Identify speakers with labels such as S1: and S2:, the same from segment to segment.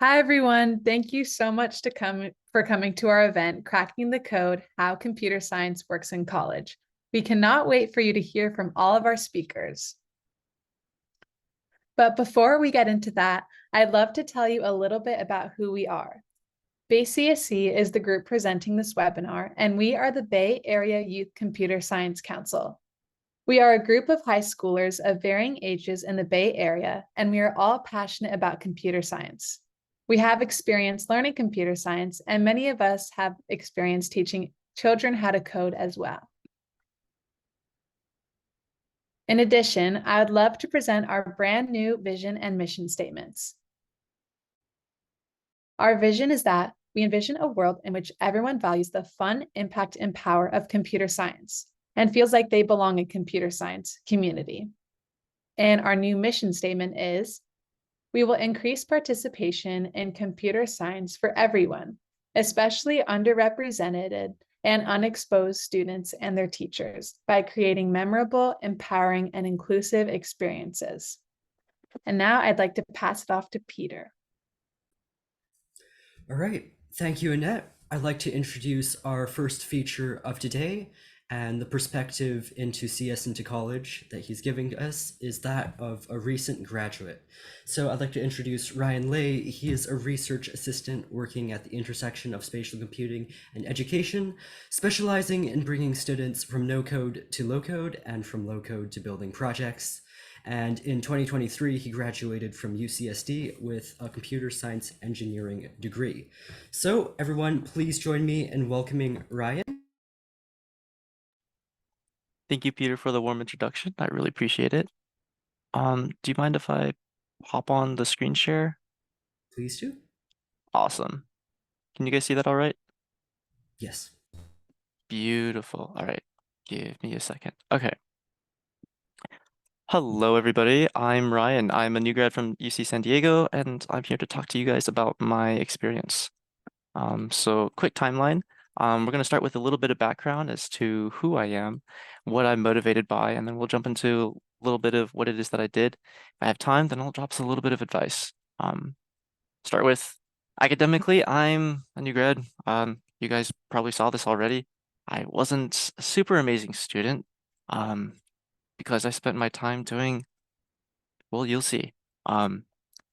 S1: Hi, everyone. Thank you so much for coming to our event, Cracking the Code, How Computer Science Works in College. We cannot wait for you to hear from all of our speakers. But before we get into that, I'd love to tell you a little bit about who we are. Bay CSC is the group presenting this webinar, and we are the Bay Area Youth Computer Science Council. We are a group of high schoolers of varying ages in the Bay Area, and we are all passionate about computer science. We have experience learning computer science, and many of us have experience teaching children how to code as well. In addition, I would love to present our brand new vision and mission statements. Our vision is that we envision a world in which everyone values the fun, impact, and power of computer science and feels like they belong in computer science community. And our new mission statement is, we will increase participation in computer science for everyone, especially underrepresented and unexposed students and their teachers, by creating memorable, empowering, and inclusive experiences. And now I'd like to pass it off to Peter.
S2: All right, thank you, Annette. I'd like to introduce our first feature of today, and the perspective into CS into college that he's giving us is that of a recent graduate. So I'd like to introduce Ryan Lay. He is a research assistant working at the intersection of spatial computing and education, specializing in bringing students from no code to low code and from low code to building projects. And in 2023, he graduated from UCSD with a computer science engineering degree. So everyone, please join me in welcoming Ryan.
S3: Thank you, Peter, for the warm introduction. I really appreciate it. Do you mind if I hop on the screen share?
S2: Please do.
S3: Awesome. Can you guys see that all right?
S2: Yes.
S3: Beautiful. All right. Give me a second. Okay. Hello, everybody. I'm Ryan. I'm a new grad from UC San Diego, and I'm here to talk to you guys about my experience. So quick timeline. We're going to start with a little bit of background as to who I am, what I'm motivated by, and then we'll jump into a little bit of what it is that I did. If I have time, then I'll drop us a little bit of advice. Start with academically, I'm a new grad. You guys probably saw this already. I wasn't a super amazing student, because I spent my time doing, well, you'll see. Out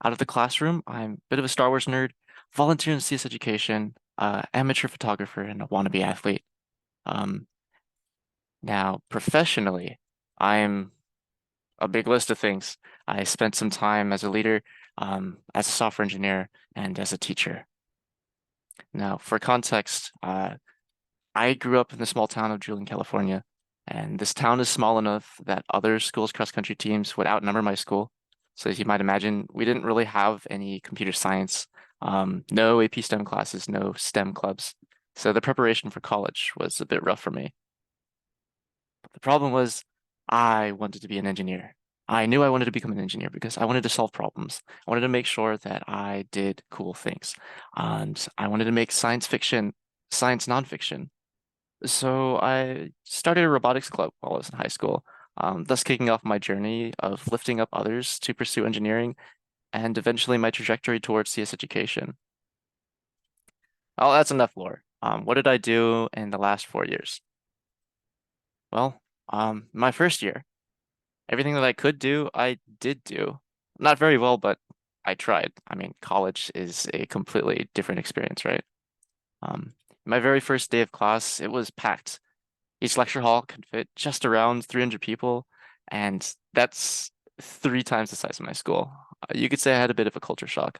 S3: of the classroom, I'm a bit of a Star Wars nerd, volunteer in CS education, amateur photographer, and a wannabe athlete. Um, Now, professionally, I'm a big list of things. I spent some time as a leader, as a software engineer, and as a teacher. Now, for context, I grew up in the small town of Julian, California, and this town is small enough that other schools' cross-country teams would outnumber my school. So as you might imagine, we didn't really have any computer science, no AP STEM classes, no STEM clubs. So the preparation for college was a bit rough for me. But the problem was I wanted to be an engineer. I knew I wanted to become an engineer because I wanted to solve problems. I wanted to make sure that I did cool things. And I wanted to make science fiction, science nonfiction. So I started a robotics club while I was in high school, thus kicking off my journey of lifting up others to pursue engineering and eventually my trajectory towards CS education. Oh, that's enough lore. What did I do in the last 4 years? Well, my first year, everything that I could do, I did do. Not very well, but I tried. I mean, college is a completely different experience, right? My very first day of class, it was packed. Each lecture hall could fit just around 300 people, and that's 3 times the size of my school. You could say I had a bit of a culture shock.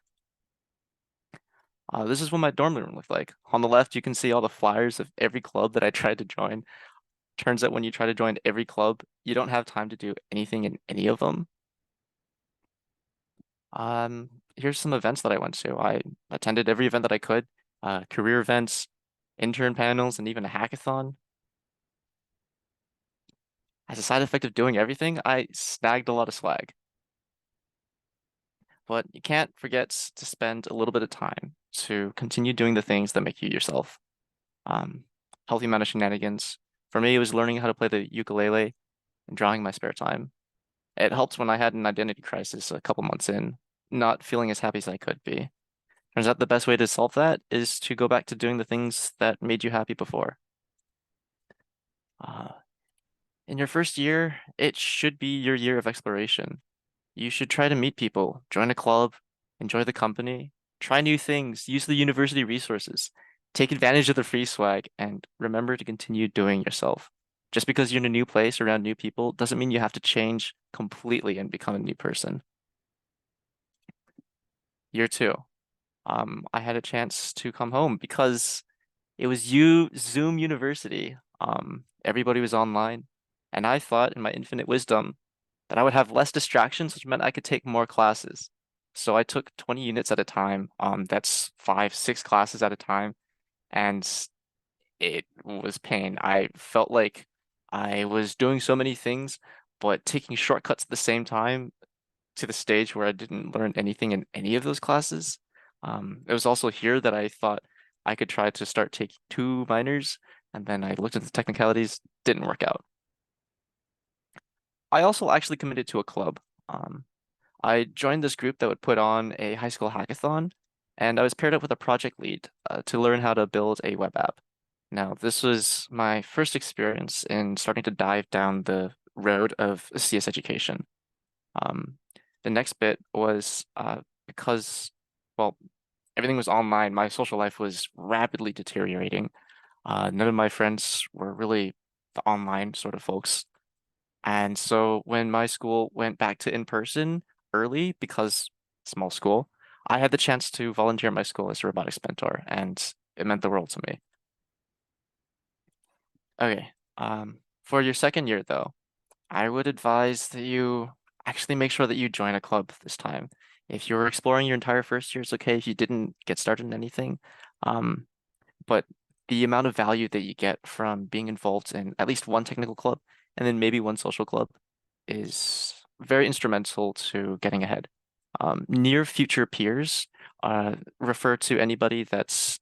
S3: This is what my dorm room looked like. On the left, you can see all the flyers of every club that I tried to join. Turns out when you try to join every club, you don't have time to do anything in any of them. Here's some events that I went to. I attended every event that I could, career events, intern panels, and even a hackathon. As a side effect of doing everything, I snagged a lot of swag. But you can't forget to spend a little bit of time to continue doing the things that make you yourself. Um, Healthy amount of shenanigans. For me, it was learning how to play the ukulele and drawing in my spare time. It helped when I had an identity crisis a couple months in, not feeling as happy as I could be. Turns out the best way to solve that is to go back to doing the things that made you happy before. Uh, in your first year, it should be your year of exploration. You should try to meet people, join a club, enjoy the company, try new things, use the university resources, take advantage of the free swag, and remember to continue doing yourself. Just because you're in a new place around new people doesn't mean you have to change completely and become a new person. Year two, I had a chance to come home because it was Zoom University. Everybody was online, and I thought in my infinite wisdom that I would have less distractions, which meant I could take more classes. So I took 20 units at a time. That's 5, 6 classes at a time, and it was pain. I felt like I was doing so many things, but taking shortcuts at the same time to the stage where I didn't learn anything in any of those classes. It was also here that I thought I could try to start taking 2 minors, and then I looked at the technicalities, didn't work out. I also actually committed to a club. Um, I joined this group that would put on a high school hackathon, and I was paired up with a project lead to learn how to build a web app. Now, this was my first experience in starting to dive down the road of CS education. Um, the next bit was because, well, everything was online, my social life was rapidly deteriorating. None of my friends were really the online sort of folks. And so when my school went back to in person early, because small school, I had the chance to volunteer at my school as a robotics mentor, and it meant the world to me. Okay, for your second year though, I would advise that you actually make sure that you join a club this time. If you're exploring your entire first year, it's okay if you didn't get started in anything. Um, but the amount of value that you get from being involved in at least one technical club and then maybe one social club is very instrumental to getting ahead. Near future peers refer to anybody that's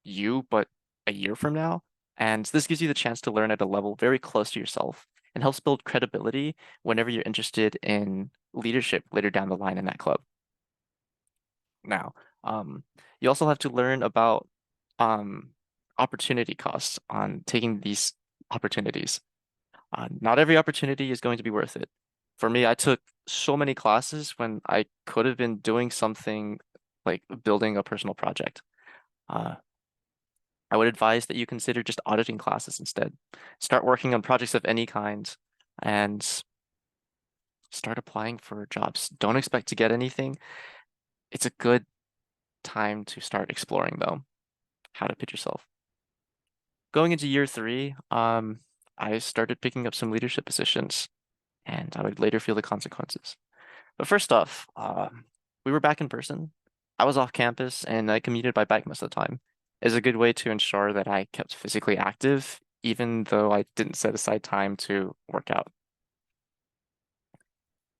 S3: you, but a year from now. And this gives you the chance to learn at a level very close to yourself and helps build credibility whenever you're interested in leadership later down the line in that club. Now, you also have to learn about um, opportunity costs on taking these opportunities. Not every opportunity is going to be worth it. For me, I took so many classes when I could have been doing something like building a personal project. Uh, I would advise that you consider just auditing classes instead. Start working on projects of any kind and start applying for jobs. Don't expect to get anything. It's a good time to start exploring, though, how to pitch yourself. Going into year three, I started picking up some leadership positions, and I would later feel the consequences. But first off, we were back in person. I was off campus, and I commuted by bike most of the time. It's a good way to ensure that I kept physically active, even though I didn't set aside time to work out.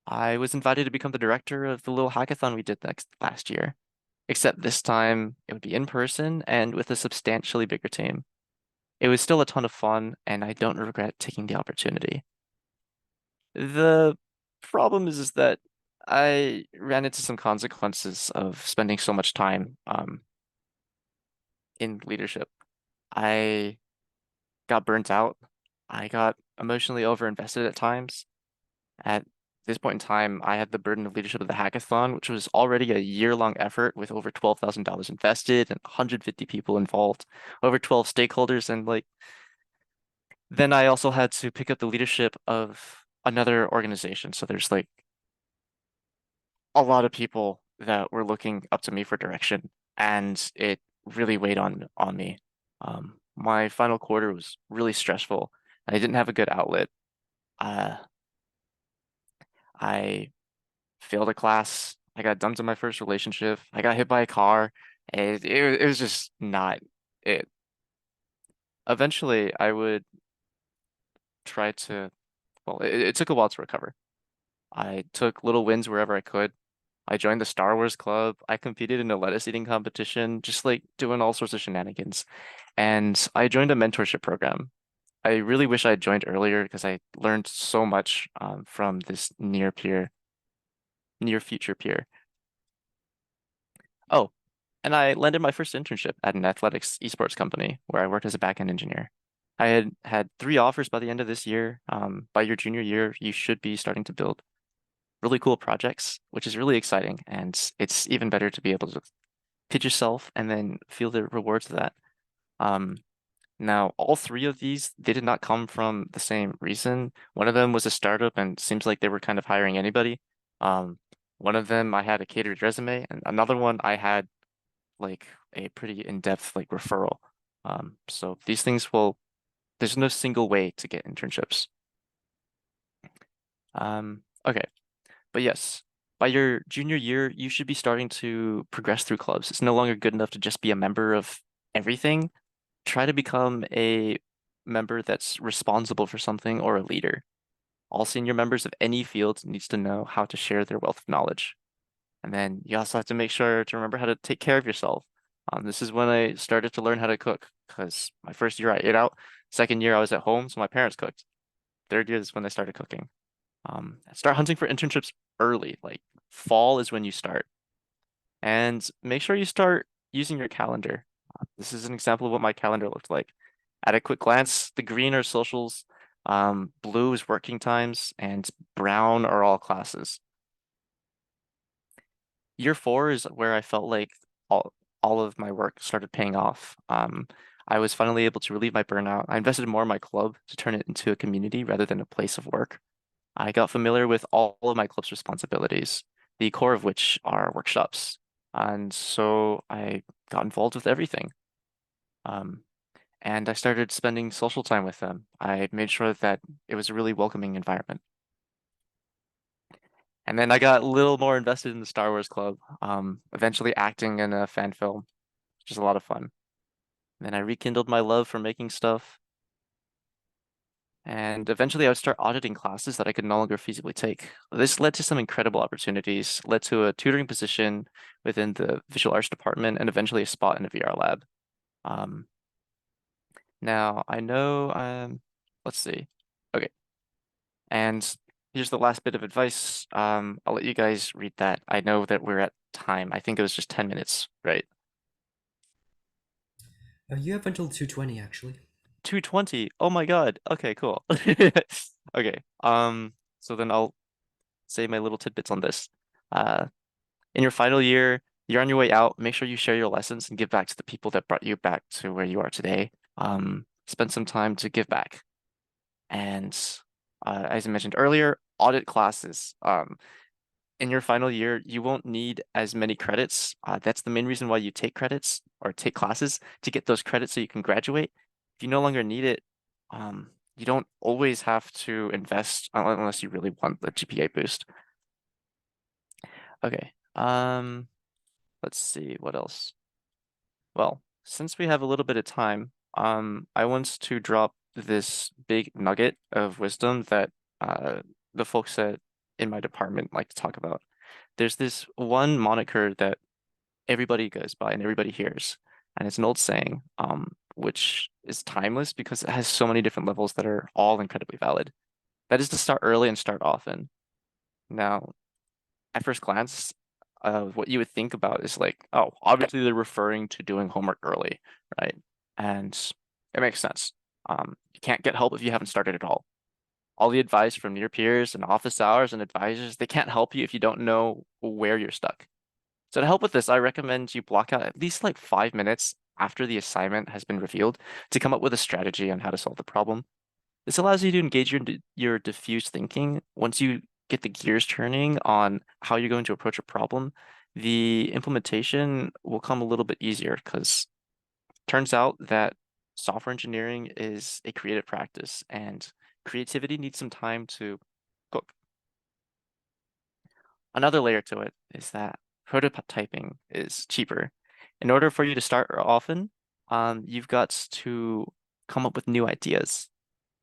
S3: I was invited to become the director of the little hackathon we did last year, except this time it would be in person and with a substantially bigger team. It was still a ton of fun, and I don't regret taking the opportunity. The problem is that I ran into some consequences of spending so much time in leadership. I got burnt out. I got emotionally overinvested at times. At this point in time, I had the burden of leadership of the hackathon, which was already a year-long effort with over $12,000 invested and 150 people involved, over 12 stakeholders, and like then I also had to pick up the leadership of another organization. So there's like a lot of people that were looking up to me for direction, and it really weighed on me. My final quarter was really stressful. I didn't have a good outlet. Uh, I failed a class. I got dumped in my first relationship. I got hit by a car. It was just not it. Eventually, I would try to, well, it took a while to recover. I took little wins wherever I could. I joined the Star Wars Club. I competed in a lettuce eating competition, just like doing all sorts of shenanigans. And I joined a mentorship program. I really wish I had joined earlier because I learned so much from this near future peer. Oh, And I landed my first internship at an athletics esports company where I worked as a backend engineer. I had 3 offers by the end of this year. By your junior year, you should be starting to build really cool projects, which is really exciting. And it's even better to be able to pitch yourself and then feel the rewards of that. Um, Now, all 3 of these, they did not come from the same reason. One of them was a startup and seems like they were kind of hiring anybody. Um, One of them I had a catered resume, and another one I had like a pretty in-depth like referral. So these things there's no single way to get internships. Okay, but yes, by your junior year, you should be starting to progress through clubs. It's no longer good enough to just be a member of everything. Try to become a member that's responsible for something or a leader. All senior members of any field needs to know how to share their wealth of knowledge. And then you also have to make sure to remember how to take care of yourself. This is when I started to learn how to cook because my first year I ate out. Second year I was at home, so my parents cooked. Third year is when I started cooking. Start hunting for internships early. Like fall is when you start. And make sure you start using your calendar. This is an example of what my calendar looked like. At a quick glance, the green are socials, blue is working times, and brown are all classes. Year 4 is where I felt like all of my work started paying off. I was finally able to relieve my burnout. I invested more in my club to turn it into a community rather than a place of work. I got familiar with all of my club's responsibilities, the core of which are workshops. And so I got involved with everything. Um, and I started spending social time with them. I made sure that it was a really welcoming environment. And then I got a little more invested in the Star Wars Club, eventually acting in a fan film, which is a lot of fun. And then I rekindled my love for making stuff. And eventually I would start auditing classes that I could no longer feasibly take. This led to some incredible opportunities, led to a tutoring position within the visual arts department, and eventually a spot in a VR lab. Um, Now I know, let's see. Okay. And here's the last bit of advice. I'll let you guys read that. I know that we're at time. I think it was just 10 minutes, right?
S2: You have until 2:20 actually.
S3: 2:20. Oh my God. Okay, cool. Okay. So then I'll say my little tidbits on this. Uh, in your final year, you're on your way out. Make sure you share your lessons and give back to the people that brought you back to where you are today. Spend some time to give back. And as I mentioned earlier, audit classes. In your final year, you won't need as many credits. That's the main reason why you take credits or take classes to get those credits so you can graduate. If you no longer need it, you don't always have to invest unless you really want the GPA boost. Okay. Let's see what else. Well, since we have a little bit of time, I want to drop this big nugget of wisdom that the folks in my department like to talk about. There's this one moniker that everybody goes by and everybody hears, and it's an old saying, which is timeless because it has so many different levels that are all incredibly valid. That is to start early and start often. Now, at first glance, what you would think about is like, oh, obviously they're referring to doing homework early, right? And it makes sense. You can't get help if you haven't started at all. All the advice from your peers and office hours and advisors, they can't help you if you don't know where you're stuck. So to help with this, I recommend you block out at least like 5 minutes after the assignment has been revealed to come up with a strategy on how to solve the problem. This allows you to engage your diffuse thinking. Once you get the gears turning on how you're going to approach a problem, the implementation will come a little bit easier because turns out that software engineering is a creative practice and creativity needs some time to cook. Another layer to it is that prototyping is cheaper. In order for you to start often, you've got to come up with new ideas.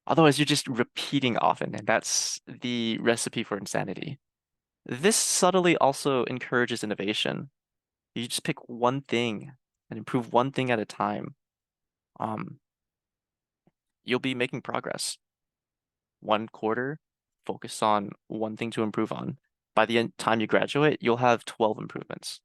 S3: Otherwise, you're just repeating often, and that's the recipe for insanity. This subtly also encourages innovation. You just pick one thing and improve one thing at a time. Um, you'll be making progress. One quarter, focus on one thing to improve on. By the time you graduate, you'll have 12 improvements.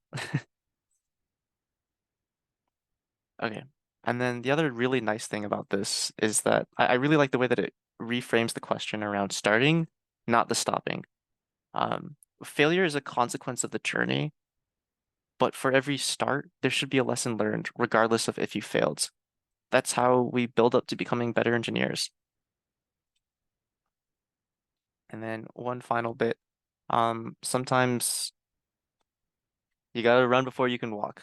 S3: Okay. And then the other really nice thing about this is that I really like the way that it reframes the question around starting, not the stopping. Failure is a consequence of the journey, but for every start, there should be a lesson learned, regardless of if you failed. That's how we build up to becoming better engineers. And then one final bit. Sometimes you gotta run before you can walk.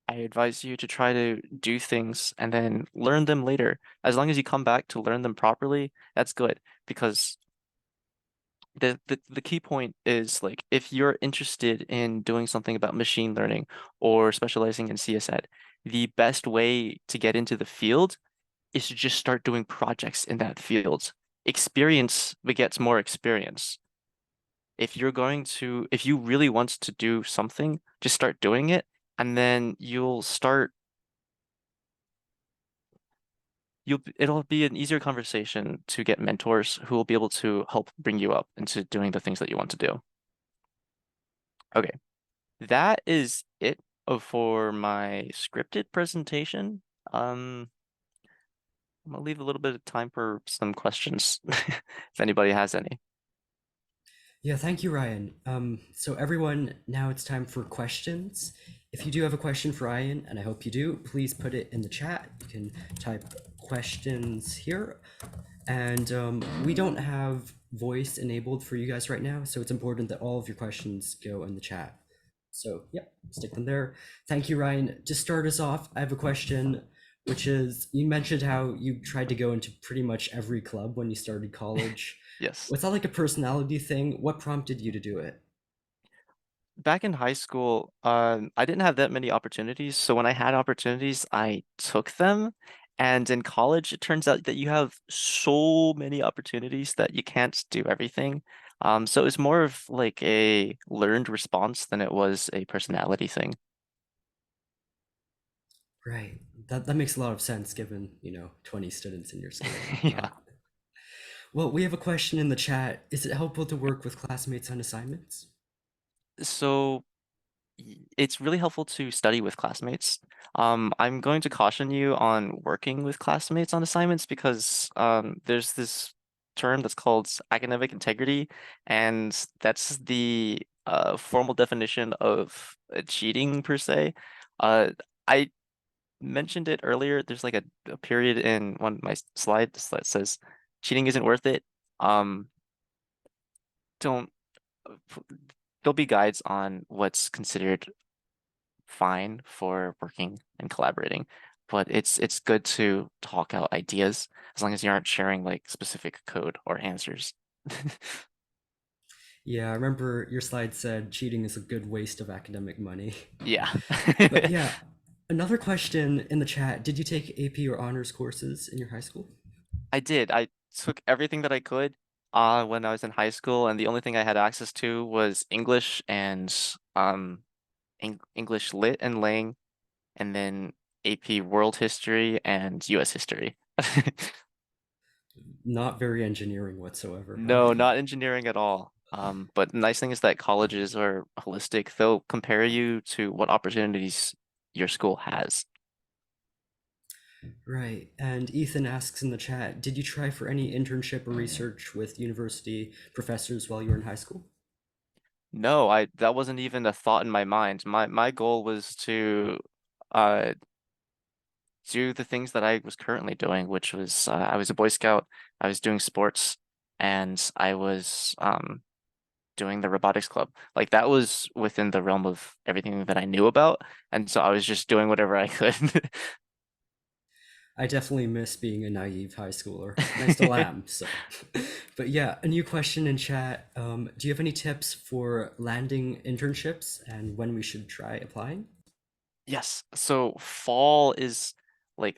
S3: I advise you to try to do things and then learn them later. As long as you come back to learn them properly, that's good because the key point is like if you're interested in doing something about machine learning or specializing in CS Ed, the best way to get into the field is to just start doing projects in that field. Experience begets more experience. If you really want to do something, just start doing it, and then it'll be an easier conversation to get mentors who will be able to help bring you up into doing the things that you want to do. Okay, that is it for my scripted presentation. I'm gonna leave a little bit of time for some questions if anybody has any.
S2: Yeah, thank you, Ryan. So everyone, now it's time for questions. If you do have a question for Ryan, and I hope you do, please put it in the chat. You can type questions here. And we don't have voice enabled for you guys right now, so it's important that all of your questions go in the chat. So, yep, stick them there. Thank you, Ryan. To start us off, I have a question, which is you mentioned how you tried to go into pretty much every club when you started college.
S3: Yes.
S2: Was that like a personality thing? What prompted you to do it?
S3: Back in high school, I didn't have that many opportunities. So when I had opportunities, I took them. And in college, it turns out that you have so many opportunities that you can't do everything. So it's more of like a learned response than it was a personality thing.
S2: Right. That makes a lot of sense given, 20 students in your school and
S3: Yeah.
S2: whatnot. Well, we have a question in the chat. Is it helpful to work with classmates on assignments?
S3: So it's really helpful to study with classmates. I'm going to caution you on working with classmates on assignments because there's this term that's called academic integrity, and that's the formal definition of cheating per se. I mentioned it earlier. There's like a period in one of my slides that says cheating isn't worth it. Um, don't there'll be guides on what's considered fine for working and collaborating, but it's good to talk out ideas as long as you aren't sharing like specific code or answers.
S2: Yeah, I remember your slide said cheating is a good waste of academic money.
S3: Yeah.
S2: But yeah, another question in the chat. Did you take AP or honors courses in your high school?
S3: I did. I took everything that I could when I was in high school, and the only thing I had access to was English and English Lit and Lang, and then AP World History and US History.
S2: Not very engineering whatsoever, huh?
S3: No, not engineering at all. But the nice thing is that colleges are holistic. They'll compare you to what opportunities your school has.
S2: Right. And Ethan asks in the chat, did you try for any internship or research with university professors while you were in high school?
S3: No, I that wasn't even a thought in my mind. My goal was to uh do the things that I was currently doing, which was I was a Boy Scout, I was doing sports, and I was doing the robotics club. Like that was within the realm of everything that I knew about, and so I was just doing whatever I could.
S2: I definitely miss being a naive high schooler, and I still am. So, but yeah, a new question in chat. Do you have any tips for landing internships and when we should try applying?
S3: Yes. So fall is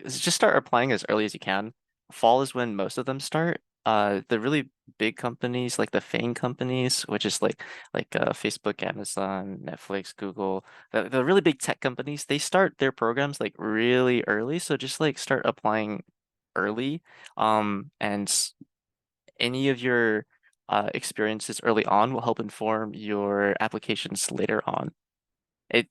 S3: just start applying as early as you can. Fall is when most of them start. The really big companies like the FANG companies, which is Facebook, Amazon, Netflix, Google, the really big tech companies, they start their programs like really early. So just like start applying early. And any of your experiences early on will help inform your applications later on. It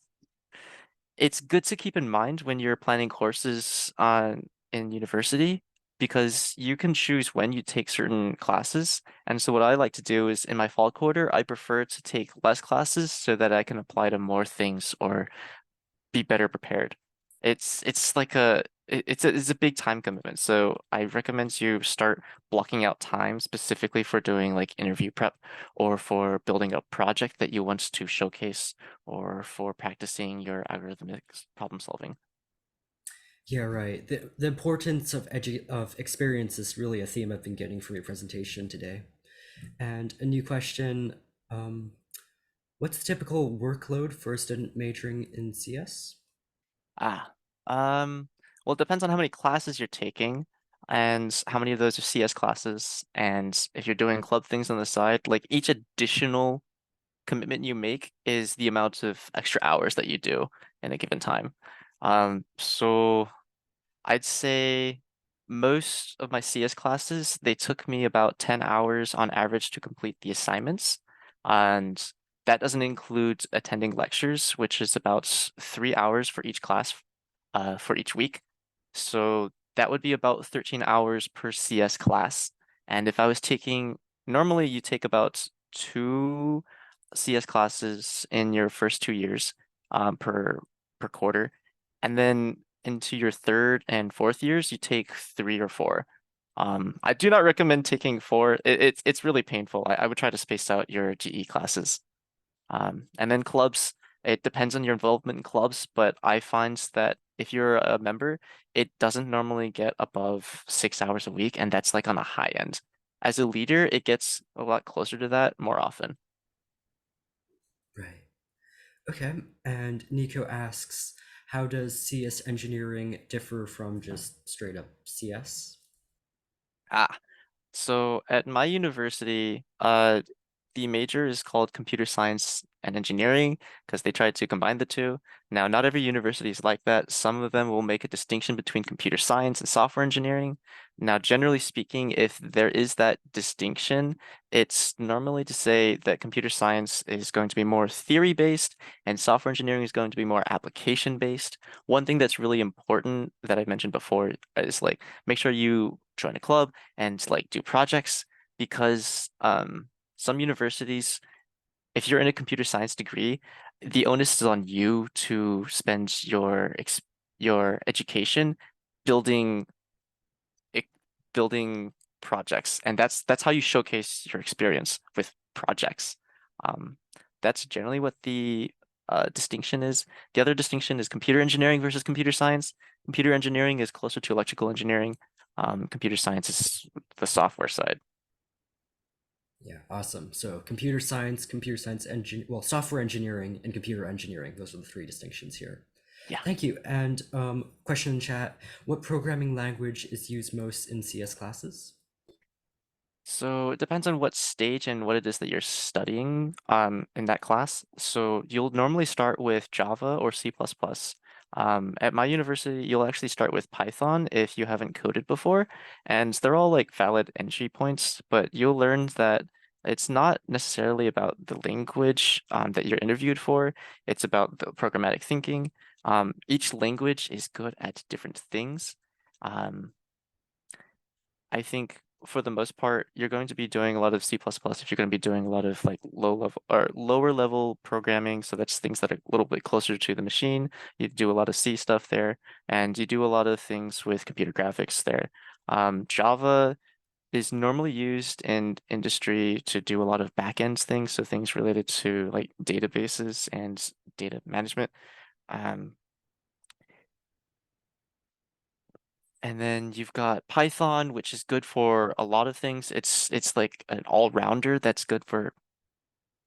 S3: it's good to keep in mind when you're planning courses in university because you can choose when you take certain classes. And so what I like to do is in my fall quarter, I prefer to take less classes so that I can apply to more things or be better prepared. It's like it's a big time commitment. So I recommend you start blocking out time specifically for doing like interview prep or for building a project that you want to showcase or for practicing your algorithmic problem solving.
S2: Yeah, right. The importance of of experience is really a theme I've been getting from your presentation today. And a new question, um, what's the typical workload for a student majoring in CS?
S3: Ah, um, well, it depends on how many classes you're taking and how many of those are CS classes. And if you're doing club things on the side, like each additional commitment you make is the amount of extra hours that you do in a given time. So I'd say most of my CS classes, they took me about 10 hours on average to complete the assignments. And that doesn't include attending lectures, which is about 3 hours for each class for each week. So that would be about 13 hours per CS class. And if I was taking, normally you take about two CS classes in your first 2 years per quarter. And then into your third and fourth years, you take 3 or 4. I do not recommend taking 4. It's really painful. I would try to space out your GE classes. And then clubs, it depends on your involvement in clubs, but I find that if you're a member, it doesn't normally get above 6 hours a week, and that's like on a high end. As a leader, it gets a lot closer to that more often.
S2: Right. Okay. And Nico asks, how does CS engineering differ from just straight up CS?
S3: Ah, so at my university, the major is called computer science and engineering because they tried to combine the two. Now, not every university is like that. Some of them will make a distinction between computer science and software engineering. Now, generally speaking, if there is that distinction, it's normally to say that computer science is going to be more theory-based and software engineering is going to be more application-based. One thing that's really important that I mentioned before is like make sure you join a club and like do projects because some universities, if you're in a computer science degree, the onus is on you to spend your education building e- building projects, and that's how you showcase your experience with projects. Um, that's generally what the distinction is. The other distinction is computer engineering versus computer science. Computer engineering is closer to electrical engineering. Computer science is the software side.
S2: Yeah, awesome. So computer science engine, well, software engineering and computer engineering. Those are the three distinctions here.
S3: Yeah.
S2: Thank you. And question in chat, what programming language is used most in CS classes?
S3: So it depends on what stage and what it is that you're studying in that class. So you'll normally start with Java or C++. At my university, you'll actually start with Python if you haven't coded before, and they're all like valid entry points, but you'll learn that it's not necessarily about the language that you're interviewed for. It's about the programmatic thinking. Each language is good at different things. Um, I think for the most part, you're going to be doing a lot of C++ if you're going to be doing a lot of like low level or lower level programming. So that's things that are a little bit closer to the machine. You do a lot of C stuff there, and you do a lot of things with computer graphics there. Java is normally used in industry to do a lot of backend things, so things related to like databases and data management. Um, And then you've got Python, which is good for a lot of things. It's like an all-rounder that's good for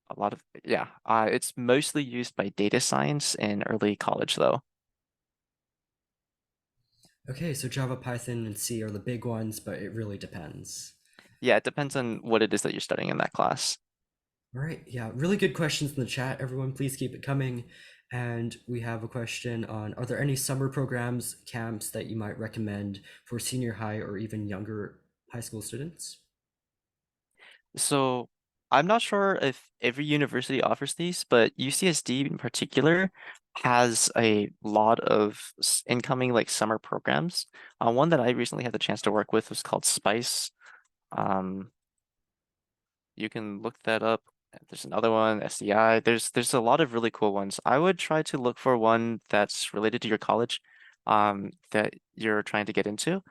S3: a lot of yeah. It's mostly used by data science in early college though.
S2: Okay, so Java, Python, and C are the big ones, but it really depends.
S3: Yeah, it depends on what it is that you're studying in that class.
S2: All right, yeah, really good questions in the chat. Everyone, please keep it coming. And we have a question on, are there any summer programs, camps that you might recommend for senior high or even younger high school students?
S3: So I'm not sure if every university offers these, but UCSD in particular has a lot of incoming like summer programs. One that I recently had the chance to work with was called Spice. Um, you can look that up. There's another one, SEI. There's a lot of really cool ones. I would try to look for one that's related to your college, that you're trying to get into,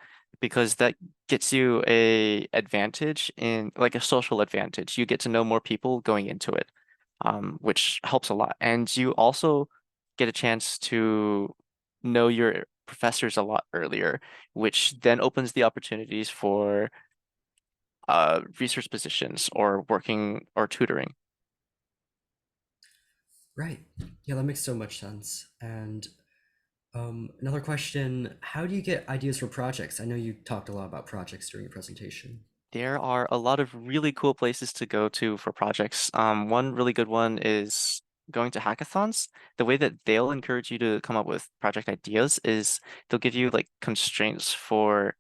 S3: because that gets you a advantage in like a social advantage. You get to know more people going into it, which helps a lot. And you also get a chance to know your professors a lot earlier, which then opens the opportunities for research positions or working or tutoring.
S2: Right. Yeah, that makes so much sense. And another question, how do you get ideas for projects? I know you talked a lot about projects during your presentation.
S3: There are a lot of really cool places to go to for projects. One really good one is going to hackathons. The way that they'll encourage you to come up with project ideas is they'll give you like constraints for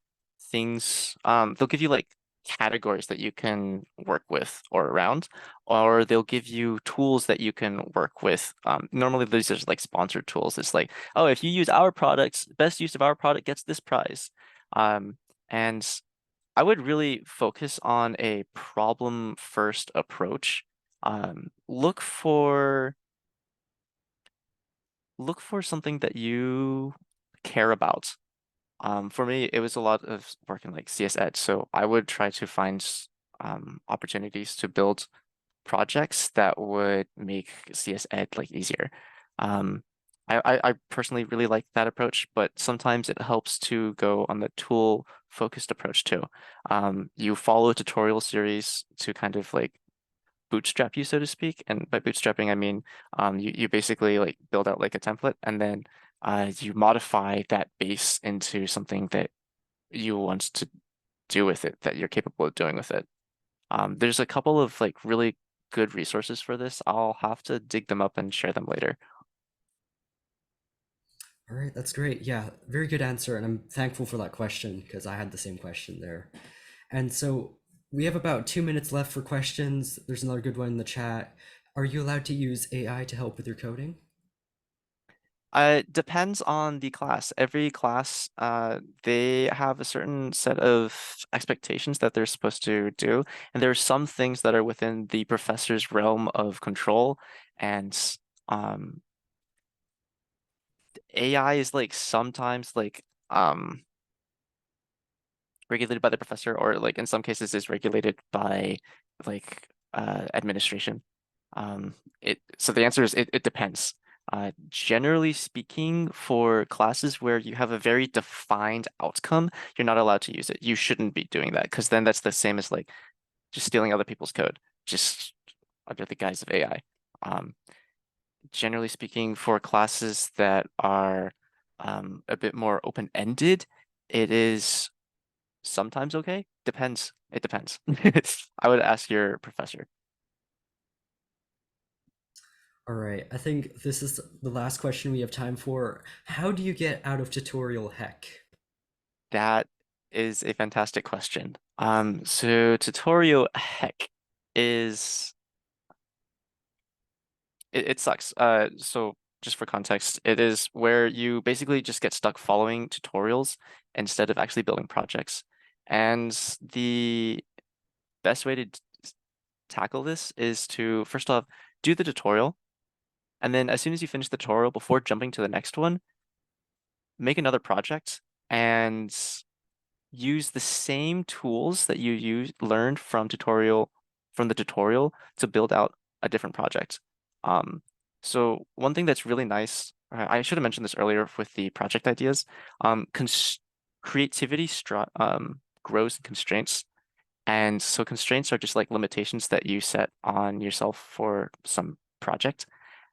S3: things. They'll give you like categories that you can work with or around, or they'll give you tools that you can work with. Normally these are like sponsored tools. It's like, oh, if you use our products, best use of our product gets this prize. And I would really focus on a problem first approach. Look for something that you care about. For me, it was a lot of work in like CS Ed, so I would try to find opportunities to build projects that would make CS Ed like easier. Um, I personally really like that approach, but sometimes it helps to go on the tool focused approach too. You follow a tutorial series to kind of like bootstrap you, so to speak. And by bootstrapping, I mean you basically like build out like a template and then you modify that base into something that you want to do with it, that you're capable of doing with it. There's a couple of like really good resources for this. I'll have to dig them up and share them later.
S2: All right, that's great. Yeah, very good answer. And I'm thankful for that question because I had the same question there. And so we have about 2 minutes left for questions. There's another good one in the chat. Are you allowed to use AI to help with your coding?
S3: It depends on the class. Every class, they have a certain set of expectations that they're supposed to do, and there are some things that are within the professor's realm of control, and um, AI is like sometimes like regulated by the professor, or like in some cases is regulated by like administration. It so the answer is it depends. Generally speaking, for classes where you have a very defined outcome, you're not allowed to use it. You shouldn't be doing that because then that's the same as like just stealing other people's code, just under the guise of AI. Um, Generally speaking, for classes that are a bit more open-ended, it is sometimes okay. Depends. It depends. I would ask your professor.
S2: All right, I think this is the last question we have time for. How do you get out of tutorial heck?
S3: That is a fantastic question. So tutorial heck is it sucks. So just for context, it is where you basically just get stuck following tutorials instead of actually building projects. And the best way to tackle this is to first off do the tutorial, and then as soon as you finish the tutorial, before jumping to the next one, make another project and use the same tools that you learned from the tutorial to build out a different project. Um, so one thing that's really nice, I should have mentioned this earlier with the project ideas. Cons Creativity grows in constraints, and so constraints are just like limitations that you set on yourself for some project.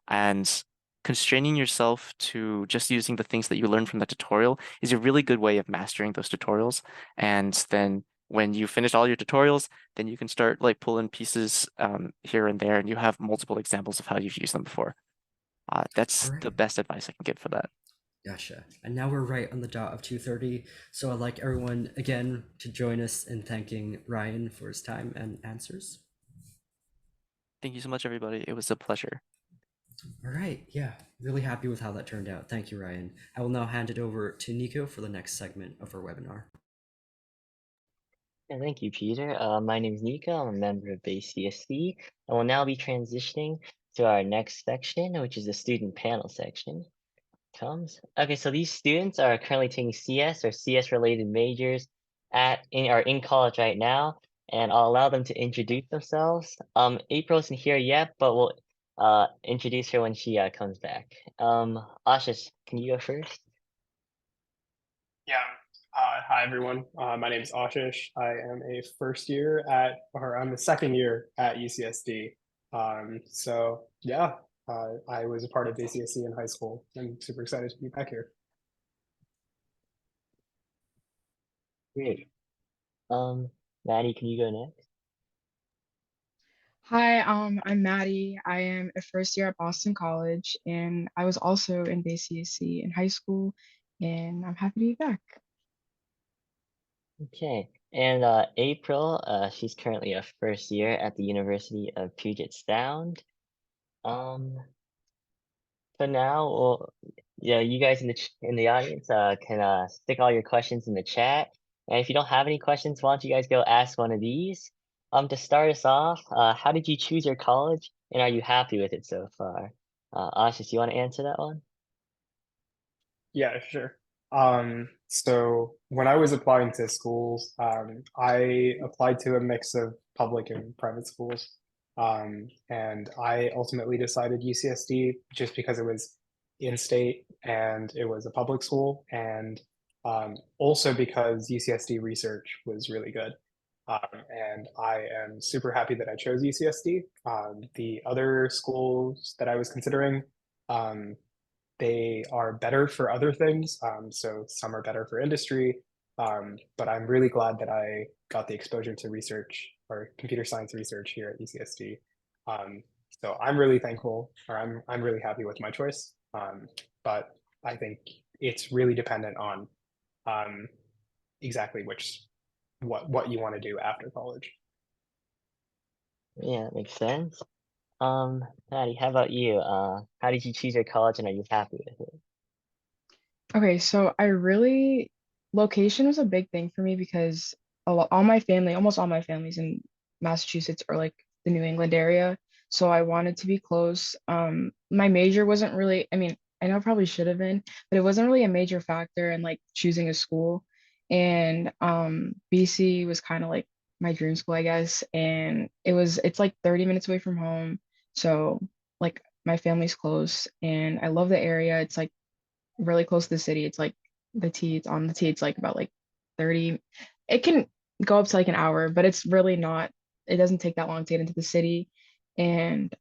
S3: And constraining yourself to just using the things that you learned from the tutorial is a really good way of mastering those tutorials. And then when you finish all your tutorials, then you can start like pulling pieces here and there, and you have multiple examples of how you've used them before.
S2: All
S3: That's
S2: right,
S3: the best advice I can give for that.
S2: gotcha. And now we're right on the dot of 2:30. So I'd like everyone again to join us in thanking Ryan for his time and answers.
S3: Thank you so much, everybody. It was a pleasure.
S2: All right, yeah. Really happy with how that turned out. Thank you, Ryan. I will now hand it over to Nico for the next segment of our webinar.
S4: Yeah, thank you, Peter. My name is Nico. I'm a member of Base CSC, and we'll now be transitioning to our next section, which is the student panel section. Okay, so these students are currently taking CS or CS related majors are in college right now, and I'll allow them to introduce themselves. April isn't here yet, but we'll introduce her when she comes back. Ashish, can you go first?
S5: Yeah. Hi, everyone. My name is Ashish. I am a I'm the second year at UCSD. So yeah, I was a part of ACSC in high school. I'm super excited to be back here.
S4: Great. Maddie, can you go next?
S6: Hi, I'm Maddie. I am a first year at Boston College, and I was also in Bay CSC in high school, and I'm happy to be back.
S4: Okay, and April, she's currently a first year at the University of Puget Sound. So now, yeah, you guys in the audience can stick all your questions in the chat, and if you don't have any questions, why don't you guys go ask one of these? To start us off, how did you choose your college, and are you happy with it so far? Ashish, you want to answer that one?
S5: Yeah, sure. So when I was applying to schools, I applied to a mix of public and private schools. And I ultimately decided UCSD just because it was in-state and it was a public school, and also because UCSD research was really good. And I am super happy that I chose UCSD. The other schools that I was considering, um, they are better for other things. So some are better for industry. But I'm really glad that I got the exposure to research or computer science research here at UCSD. So I'm really thankful, or I'm really happy with my choice. But I think it's really dependent on um, exactly what you want to do after college.
S4: Yeah, that makes sense. Maddie, how about you? How did you choose your college, and are you happy with it?
S6: Okay, so location was a big thing for me because almost all my family's in Massachusetts or like the New England area. So I wanted to be close. My major wasn't really, I mean, I know it probably should have been, but it wasn't really a major factor in like choosing a school. And BC was kind of like my dream school, I guess. And it's like 30 minutes away from home. So like my family's close and I love the area. It's like really close to the city. It's like it's on the T, it's like about like 30. It can go up to like an hour, but it's really not, it doesn't take that long to get into the city. And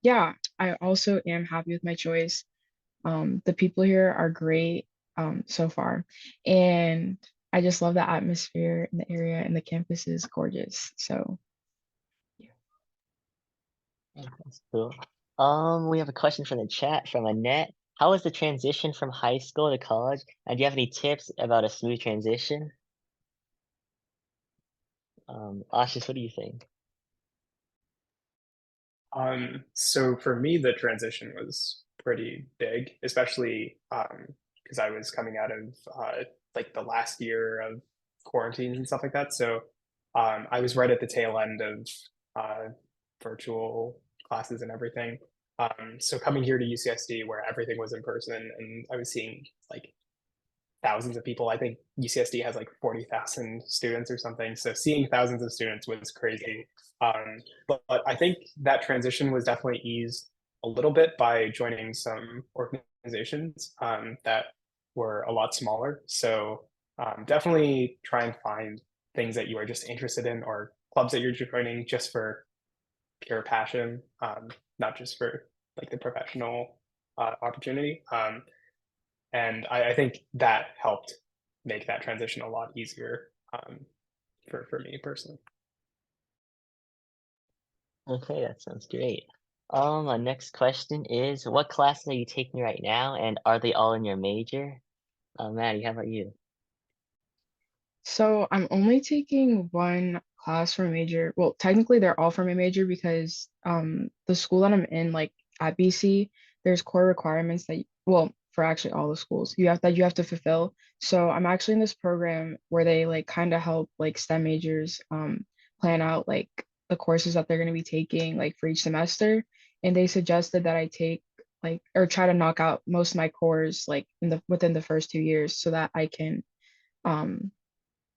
S6: yeah, I also am happy with my choice. The people here are great so far. And I just love the atmosphere in the area and the campus is gorgeous. So
S4: Yeah, that's cool. We have a question from the chat from Annette. How was the transition from high school to college? And do you have any tips about a smooth transition? Ashish, what do you think?
S5: So for me, the transition was pretty big, especially because I was coming out of like the last year of quarantine and stuff like that. So I was right at the tail end of uh, virtual classes and everything. So coming here to UCSD where everything was in person and I was seeing like thousands of people. I think UCSD has like 40,000 students or something. So seeing thousands of students was crazy. But I think that transition was definitely eased a little bit by joining some organizations that were a lot smaller. So definitely try and find things that you are just interested in or clubs that you're joining just for pure passion, not just for like the professional opportunity. And I think that helped make that transition a lot easier for me personally.
S4: Okay, that sounds great. My next question is, what classes are you taking right now, and are they all in your major? Maddie, how about you?
S6: So I'm only taking one class from a major. Well, technically they're all from a major because the school that I'm in, like at BC, there's core requirements that, well, for actually all the schools, you have to fulfill. So I'm actually in this program where they like kind of help like STEM majors plan out like the courses that they're going to be taking like for each semester. And they suggested that I take like or try to knock out most of my cores like within the first 2 years so that I can um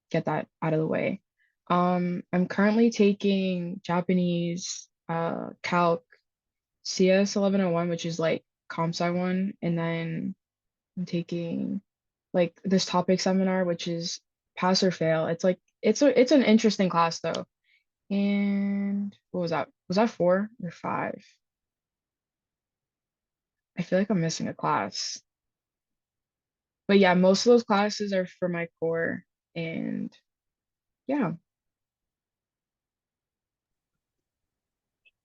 S6: get that out of the way. I'm currently taking Japanese, Calc, CS 1101, which is like Comp Sci 1, and then I'm taking like this topic seminar, which is pass or fail. It's like it's an interesting class though. And what was that? Was that 4 or 5? I feel like I'm missing a class. But yeah, most of those classes are for my core, and yeah.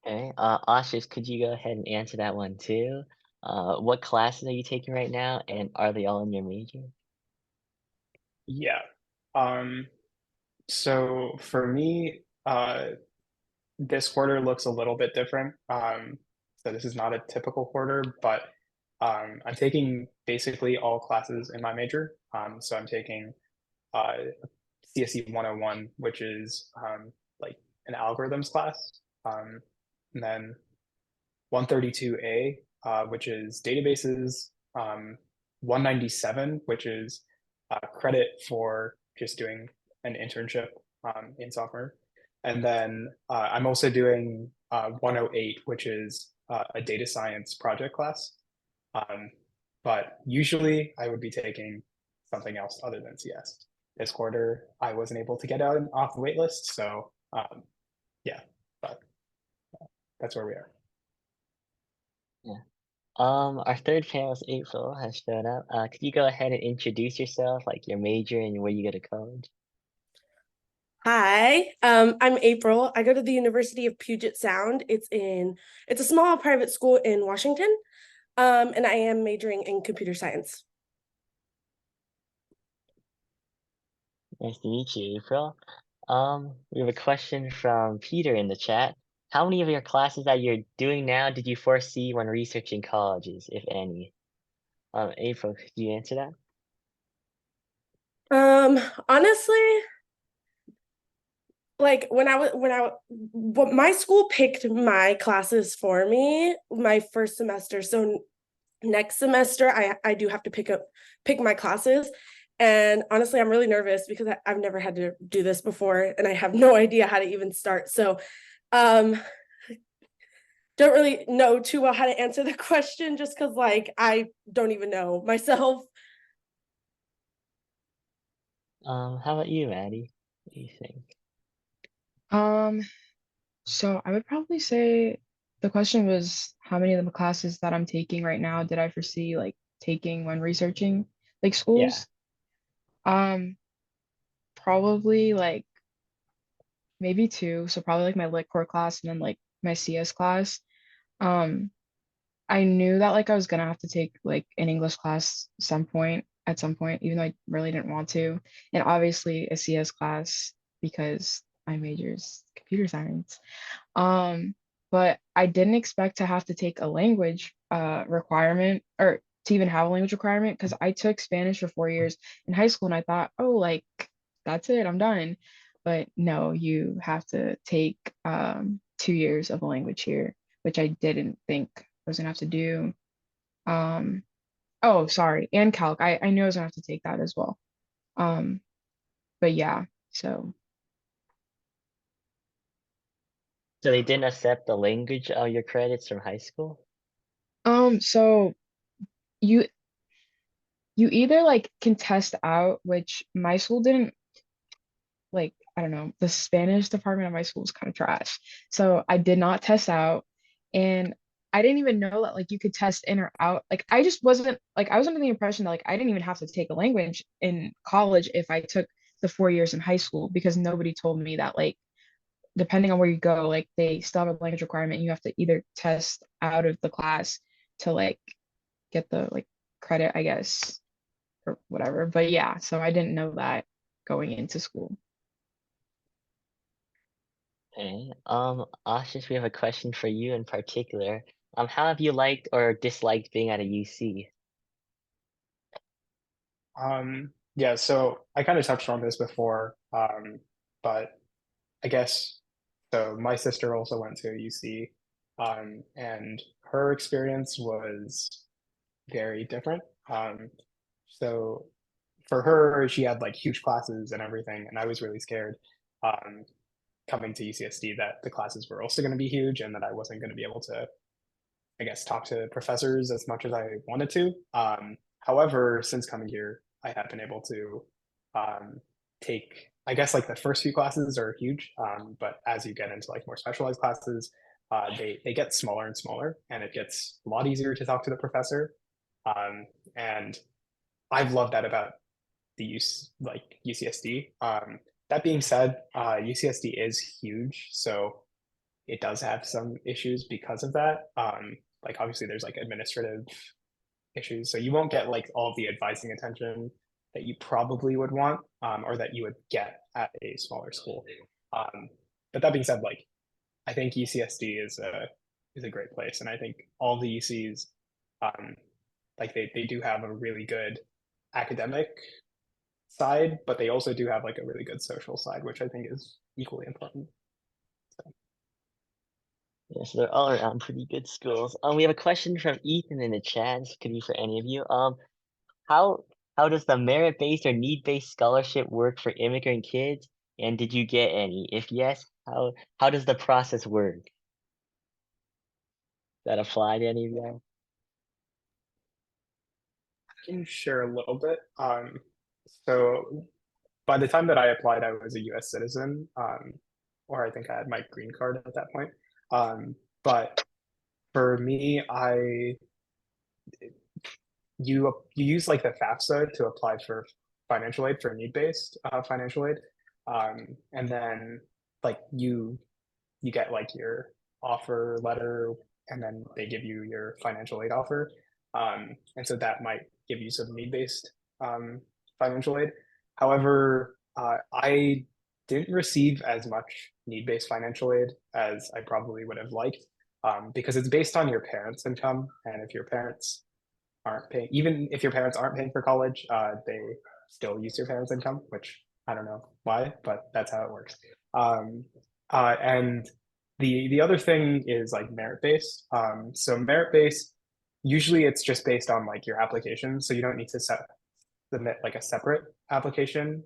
S4: Okay. Ashish, could you go ahead and answer that one too? What classes are you taking right now, and are they all in your major?
S5: Yeah. So for me, this quarter looks a little bit different. So this is not a typical quarter, but I'm taking basically all classes in my major. So I'm taking CSE 101, which is like an algorithms class, and then 132A, which is databases, 197, which is credit for just doing an internship in software. And then I'm also doing 108, which is a data science project class. But usually I would be taking something else other than CS. This quarter, I wasn't able to get out off the wait list. So yeah, but that's where we are.
S4: Yeah. Our third panelist, April, has shown up. Could you go ahead and introduce yourself, like your major and where you go to college?
S7: Hi, I'm April. I go to the University of Puget Sound. It's a small private school in Washington, and I am majoring in computer science.
S4: Nice to meet you, April. We have a question from Peter in the chat. How many of your classes that you're doing now did you foresee when researching colleges, if any? April, could you answer that?
S7: Honestly, like my school picked my classes for me my first semester. So next semester I do have to pick my classes. And honestly, I'm really nervous because I've never had to do this before and I have no idea how to even start. So don't really know too well how to answer the question just because like I don't even know myself.
S4: How about you, Maddie? What do you think?
S6: So I would probably say the question was how many of the classes that I'm taking right now did I foresee like taking when researching like
S5: Yeah.
S6: schools? Probably like maybe 2. So probably like my lit core class and then like my CS class. Um, I knew that like I was gonna have to take like an English class at some point, even though I really didn't want to. And obviously a CS class because my major is computer science. But I didn't expect to have to take a language requirement or to even have a language requirement because I took Spanish for 4 years in high school and I thought, oh, like that's it, I'm done. But no, you have to take 2 years of a language here, which I didn't think I was gonna have to do. Oh, sorry, and Calc. I knew I was gonna have to take that as well. But yeah, so
S4: So they didn't accept the language of your credits from high school?
S6: so you either like can test out, which my school didn't like, I don't know, the Spanish department of my school is kind of trash. So I did not test out and I didn't even know that like you could test in or out. Like I just wasn't like I was under the impression that like I didn't even have to take a language in college if I took the 4 years in high school because nobody told me that like depending on where you go, like they still have a language requirement. You have to either test out of the class to like get the like credit, I guess, or whatever. But yeah, so I didn't know that going into school.
S4: Okay. Ashish, we have a question for you in particular. How have you liked or disliked being at a UC?
S5: Yeah, so I kind of touched on this before, but I guess so. My sister also went to UC, and her experience was very different. So for her, she had like huge classes and everything, and I was really scared coming to UCSD that the classes were also going to be huge and that I wasn't going to be able to, I guess, talk to professors as much as I wanted to. However, since coming here, I have been able to take, I guess, like the first few classes are huge, but as you get into like more specialized classes, they get smaller and smaller, and it gets a lot easier to talk to the professor. And I've loved that about the use like UCSD. That being said, UCSD is huge, so it does have some issues because of that. Like obviously there's like administrative issues, so you won't get like all of the advising attention that you probably would want, or that you would get at a smaller school. But that being said, like I think UCSD is a great place, and I think all the UCs, like they do have a really good academic side, but they also do have like a really good social side, which I think is equally important.
S4: Yes, they're all around pretty good schools. We have a question from Ethan in the chat. This could be for any of you. How how does the merit-based or need-based scholarship work for immigrant kids? And did you get any? If yes, how does the process work? Does that apply to any of you?
S5: I can share a little bit. So by the time that I applied, I was a US citizen, or I think I had my green card at that point. But for me, you use like the FAFSA to apply for financial aid, for need-based financial aid, and then like you get like your offer letter, and then they give you your financial aid offer, and so that might give you some need-based financial aid. However, I didn't receive as much need-based financial aid as I probably would have liked, because it's based on your parents' income, and if your parents aren't paying, even if your parents aren't paying for college, they still use your parents' income, which I don't know why, but that's how it works. And the other thing is like merit based. So merit based, usually it's just based on like your application, so you don't need to submit like a separate application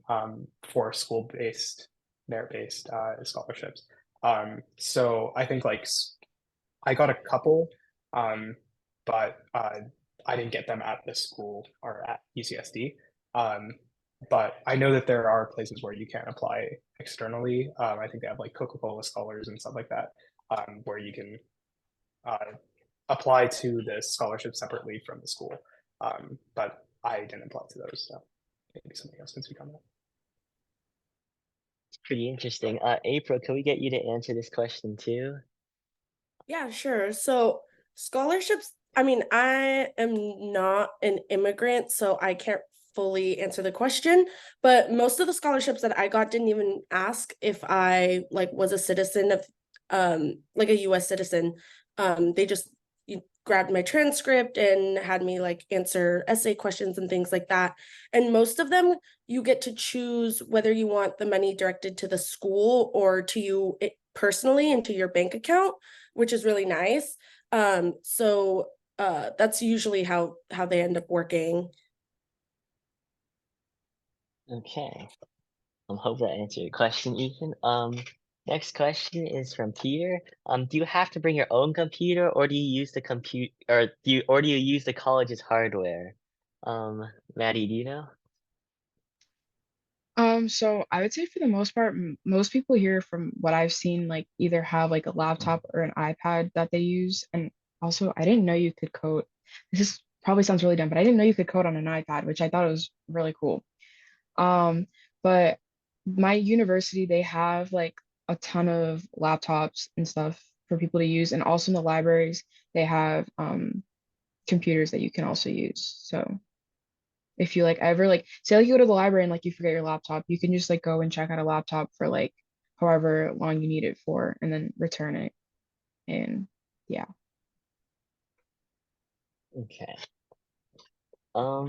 S5: for school based merit based scholarships. So I think like I got a couple, but I didn't get them at the school or at UCSD. But I know that there are places where you can apply externally. I think they have like Coca-Cola scholars and stuff like that, where you can apply to the scholarship separately from the school. But I didn't apply to those, so maybe something else can speak on that.
S4: It's pretty interesting. April, can we get you to answer this question too?
S7: Yeah, sure. So scholarships, I mean, I am not an immigrant, so I can't fully answer the question, but most of the scholarships that I got didn't even ask if I like was a citizen of like a US citizen. They just grabbed my transcript and had me like answer essay questions and things like that. And most of them you get to choose whether you want the money directed to the school or to you personally into your bank account, which is really nice. So that's usually how they end up working.
S4: Okay. Hope that answered your question, Ethan. Next question is from Peter. Do you have to bring your own computer, or do you use the do you use the college's hardware? Maddie, do you know?
S6: So I would say for the most part, most people here from what I've seen, like either have like a laptop or an iPad that they use. And also, I didn't know you could code. This is probably sounds really dumb, but I didn't know you could code on an iPad, which I thought was really cool. But my university, they have like a ton of laptops and stuff for people to use. And also in the libraries, they have computers that you can also use. So if you like ever like say like you go to the library and like you forget your laptop, you can just like go and check out a laptop for like however long you need it for and then return it. And yeah.
S4: Okay. I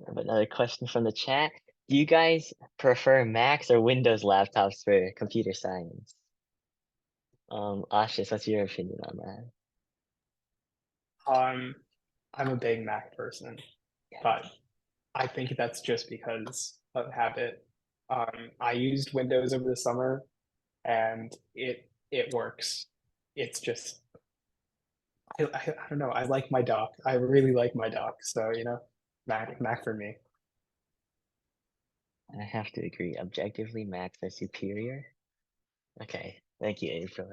S4: have another question from the chat. Do you guys prefer Macs or Windows laptops for computer science? Ashish, what's your opinion on that?
S5: I'm a big Mac person, but I think that's just because of habit. I used Windows over the summer, and it works. It's just I don't know. I like my dock. I really like my dock. So Mac for me.
S4: I have to agree. Objectively, Macs are superior. Okay, thank you, April.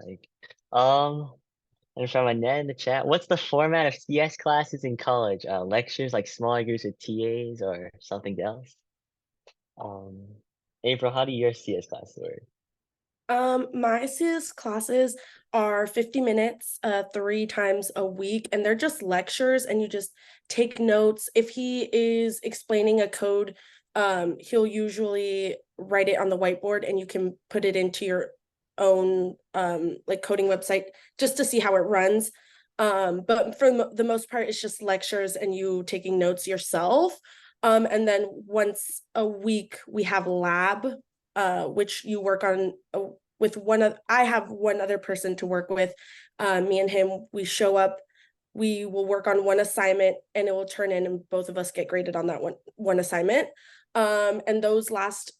S4: And from Annette in the chat, what's the format of CS classes in college? Lectures, like smaller groups with TAs, or something else? Um, April, how do your CS classes work?
S7: My CS classes are 50 minutes, 3 times a week, and they're just lectures, and you just take notes. If he is explaining a code, he'll usually write it on the whiteboard, and you can put it into your own like coding website just to see how it runs. But for the most part, it's just lectures and you taking notes yourself. And then once a week we have lab, which you work on with one of, I have one other person to work with. Me and him, we show up, we will work on one assignment, and it will turn in, and both of us get graded on that one assignment. And those last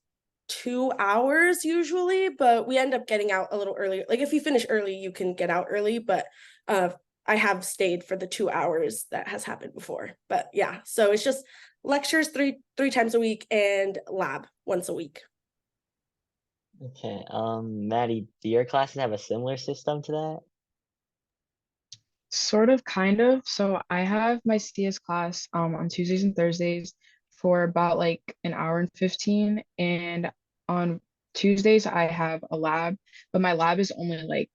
S7: 2 hours usually, but we end up getting out a little earlier. Like if you finish early, you can get out early, but I have stayed for the 2 hours that has happened before. But yeah, so it's just lectures three times a week and lab once a week.
S4: Okay, Maddie, do your classes have a similar system to that?
S6: Sort of, kind of. So I have my CS class on Tuesdays and Thursdays for about like an hour and 15. And on Tuesdays I have a lab, but my lab is only like,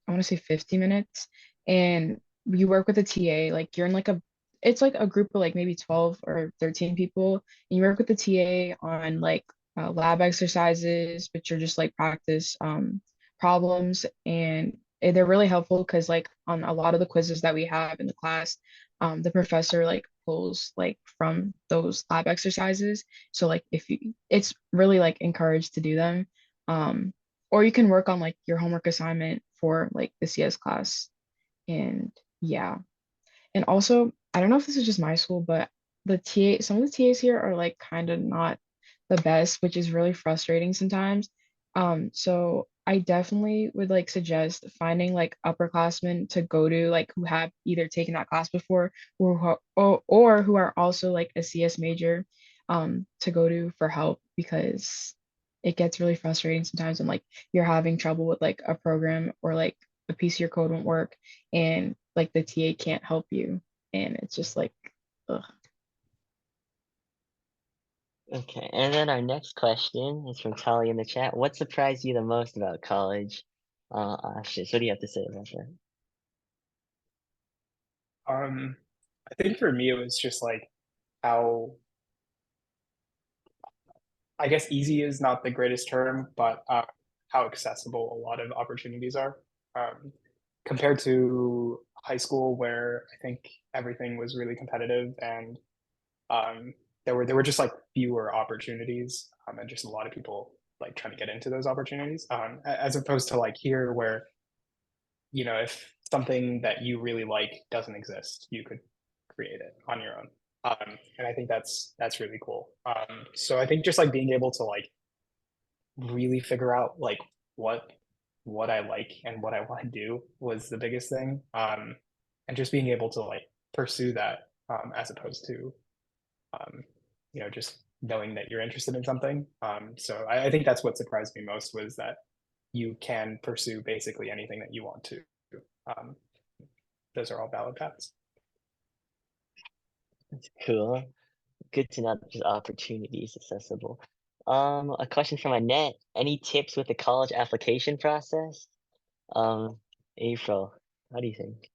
S6: I want to say 50 minutes. And you work with a TA, like you're in like it's like a group of like maybe 12 or 13 people. And you work with the TA on like lab exercises, which are just like practice problems. And they're really helpful because like on a lot of the quizzes that we have in the class, the professor like pulls like from those lab exercises. So like if you, it's really like encouraged to do them. Or you can work on like your homework assignment for like the CS class. And yeah. And also, I don't know if this is just my school, but some of the TAs here are like kind of not the best, which is really frustrating sometimes. So I definitely would like suggest finding like upperclassmen to go to, like who have either taken that class before or who are also like a CS major to go to for help, because it gets really frustrating sometimes when like you're having trouble with like a program, or like a piece of your code won't work and like the TA can't help you, and it's just like, ugh.
S4: Okay, and then our next question is from Tali in the chat. What surprised you the most about college? Ashish, what do you have to say about that?
S5: I think for me it was just like how, I guess easy is not the greatest term, but how accessible a lot of opportunities are. Compared to high school, where I think everything was really competitive, and there were just like fewer opportunities, and just a lot of people like trying to get into those opportunities, as opposed to like here, where if something that you really like doesn't exist, you could create it on your own. And I think that's really cool. So I think just like being able to like really figure out like what I like and what I want to do was the biggest thing. And just being able to like pursue that, as opposed to just knowing that you're interested in something. So I think that's what surprised me most, was that you can pursue basically anything that you want to. Um, those are all valid paths.
S4: That's cool. Good to know that there's opportunities accessible. A question from Annette. Any tips with the college application process? April, how do you think?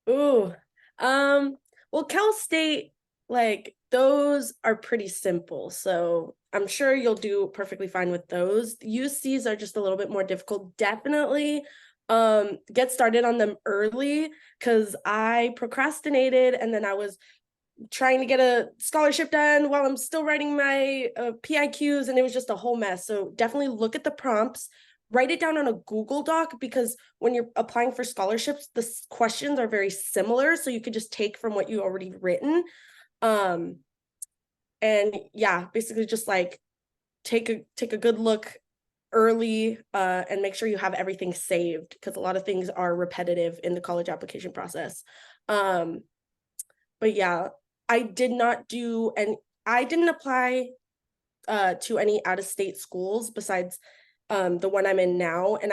S7: Ooh, well, Cal State, like those are pretty simple, so I'm sure you'll do perfectly fine with those. UCs are just a little bit more difficult. Definitely get started on them early, because I procrastinated and then I was trying to get a scholarship done while I'm still writing my PIQs, and it was just a whole mess. So definitely look at the prompts, write it down on a Google Doc, because when you're applying for scholarships, the questions are very similar, so you could just take from what you already written. And yeah, basically just like take a good look early, and make sure you have everything saved, because a lot of things are repetitive in the college application process. But yeah, I didn't apply to any out-of-state schools besides the one I'm in now, and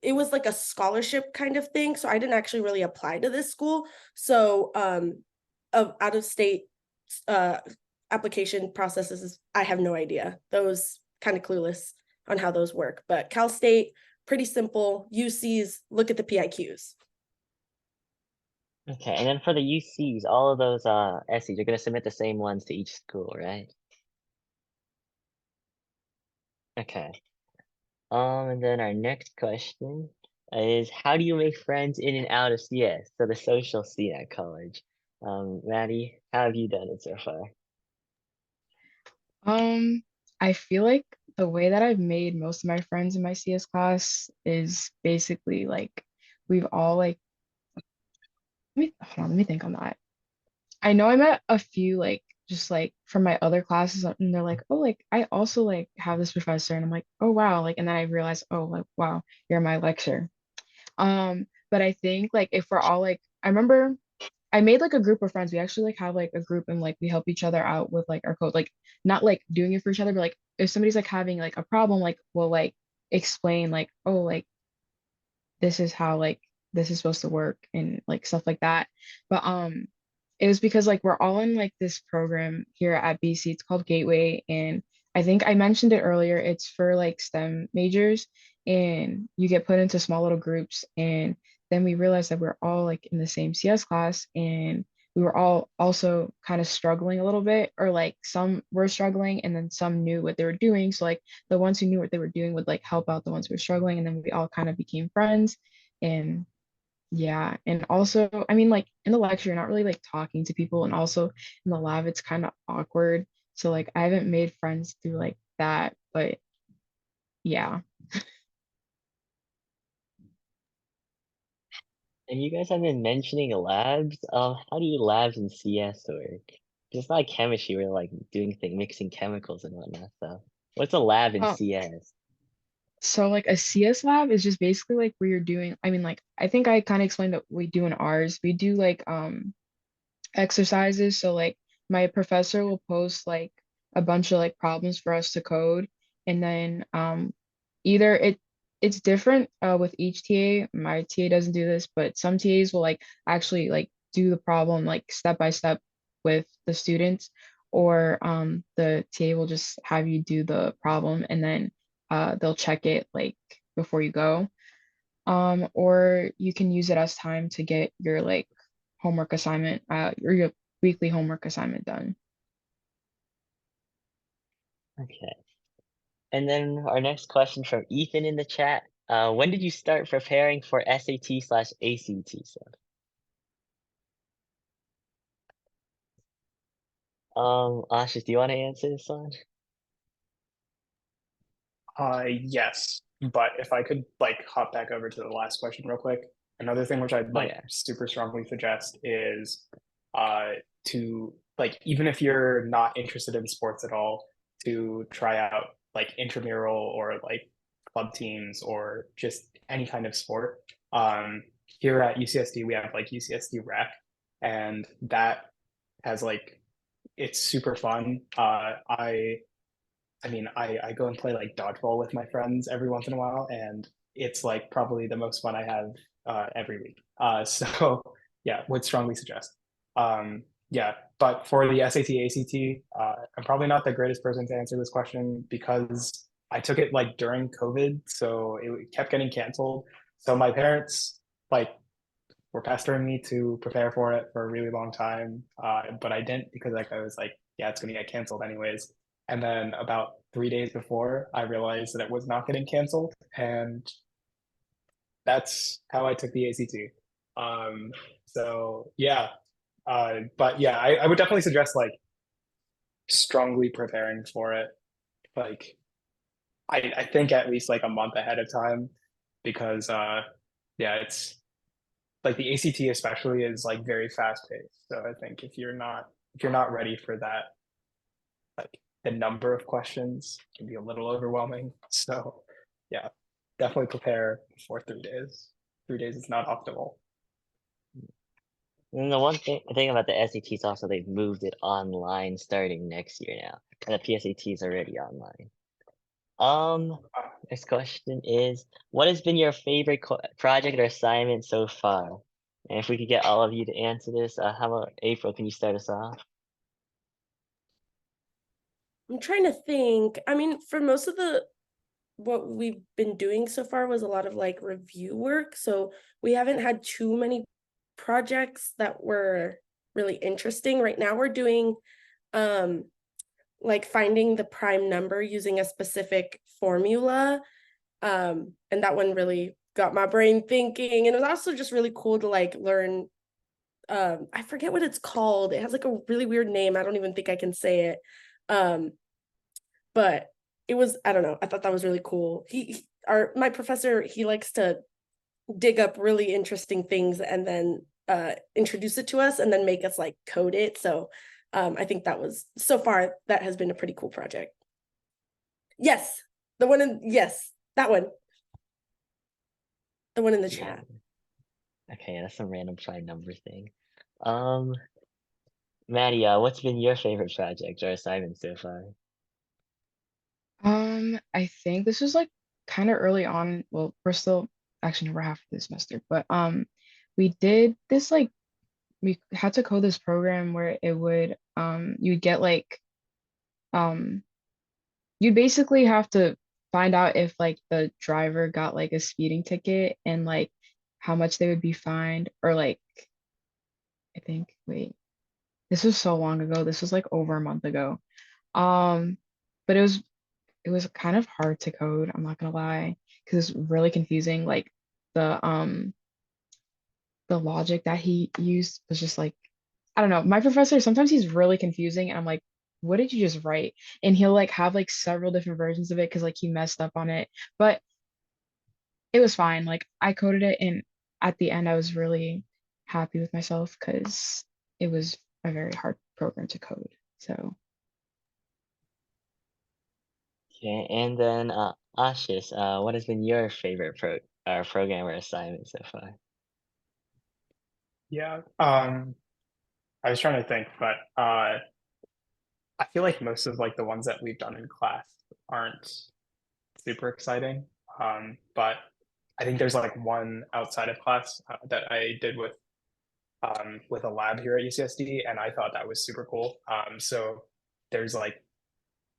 S7: it was like a scholarship kind of thing, so I didn't actually really apply to this school. So of out-of-state application processes, I have no idea. Those kind of clueless on how those work. But Cal State, pretty simple. UCs, look at the PIQs.
S4: Okay, and then for the UCs, all of those essays, you're gonna submit the same ones to each school, right? Okay. And then our next question is, how do you make friends in and out of CS? So the social scene at college. Maddie, how have you done it so far?
S6: I feel like the way that I've made most of my friends in my CS class is basically like we've all like hold on, let me think on that. I know I met a few like just like from my other classes, and they're like, oh, like I also like have this professor, and I'm like, oh wow, like, and then I realized, oh, like wow, you're in my lecture. But I think like if we're all like, I remember I made like a group of friends. We actually like have like a group, and like we help each other out with like our code, like not like doing it for each other, but like if somebody's like having like a problem, like we'll like explain like, oh, like this is how like this is supposed to work and like stuff like that. But it was because like we're all in like this program here at BC. It's called Gateway, and I think I mentioned it earlier. It's for like STEM majors, and you get put into small little groups, and then we realized that we're all like in the same CS class, and we were all also kind of struggling a little bit, or like some were struggling and then some knew what they were doing. So like the ones who knew what they were doing would like help out the ones who were struggling, and then we all kind of became friends. And yeah, and also, I mean, like in the lecture, you're not really like talking to people, and also in the lab, it's kind of awkward. So like I haven't made friends through like that, but yeah.
S4: And you guys have been mentioning labs. How do you labs in CS work? It's not like chemistry where like doing things, mixing chemicals and whatnot. So what's a lab in
S6: Oh,
S4: CS?
S6: so like a CS lab is just basically like where you're doing, I mean, like I think I kind of explained what we do in ours. We do like exercises. So like my professor will post like a bunch of like problems for us to code, and then either it's different with each TA. My TA doesn't do this, but some TAs will like actually like do the problem like step by step with the students, or the TA will just have you do the problem, and then they'll check it like before you go. Or you can use it as time to get your like homework assignment, or your weekly homework assignment done.
S4: Okay. And then our next question from Ethan in the chat. When did you start preparing for SAT/ACT stuff? Ashish, do you want to answer this one?
S5: Yes, but if I could like hop back over to the last question real quick. Another thing which I'd
S4: Oh
S5: like
S4: yeah.
S5: super strongly suggest is to like, even if you're not interested in sports at all, to try out like intramural or like club teams or just any kind of sport. Here at UCSD we have like UCSD Rec, and that has like, it's super fun. I mean, I go and play like dodgeball with my friends every once in a while, and it's like probably the most fun I have every week. So yeah, would strongly suggest. Yeah, but for the SAT, ACT, I'm probably not the greatest person to answer this question because I took it like during COVID, so it kept getting canceled. So my parents like were pestering me to prepare for it for a really long time, but I didn't because like I was like, yeah, it's gonna get canceled anyways. And then about 3 days before, I realized that it was not getting canceled, and that's how I took the ACT. So yeah, but yeah, I would definitely suggest like strongly preparing for it. Like I think at least like a month ahead of time, because yeah, it's like the ACT especially is like very fast paced. So I think if you're not ready for that, like the number of questions can be a little overwhelming. So yeah, definitely prepare for 3 days. 3 days is not optimal.
S4: And the thing about the SAT is also they've moved it online starting next year now, and the PSAT is already online. Next question is, what has been your favorite project or assignment so far? And if we could get all of you to answer this, how about April? Can you start us off?
S7: I'm trying to think. I mean, for most of what we've been doing so far was a lot of like review work. So we haven't had too many projects that were really interesting. Right now we're doing like finding the prime number using a specific formula. And that one really got my brain thinking. And it was also just really cool to like learn. I forget what it's called. It has like a really weird name. I don't even think I can say it. But it was, I don't know, I thought that was really cool. My professor, he likes to dig up really interesting things and then introduce it to us and then make us like code it. So I think that was, so far, that has been a pretty cool project. Yes, that one. The one in the chat.
S4: Okay, that's some random prime number thing. Maddie, what's been your favorite project or assignment so far?
S6: I think this was like kind of early on. Well, we're still actually never half of this semester, but we did this like we had to code this program where it would you'd get like you'd basically have to find out if like the driver got like a speeding ticket and like how much they would be fined, or like I think this was so long ago. This was like over a month ago. But it was kind of hard to code, I'm not gonna lie, because it's really confusing. Like the logic that he used was just like, I don't know. My professor, sometimes he's really confusing and I'm like, what did you just write? And he'll like have like several different versions of it because like he messed up on it. But it was fine. Like I coded it, and at the end I was really happy with myself because it was a very hard program to code. So
S4: Okay, and then Ashish, what has been your favorite program or assignment so far?
S5: Yeah. I was trying to think, but I feel like most of like the ones that we've done in class aren't super exciting. But I think there's like one outside of class that I did with a lab here at UCSD, and I thought that was super cool. So there's like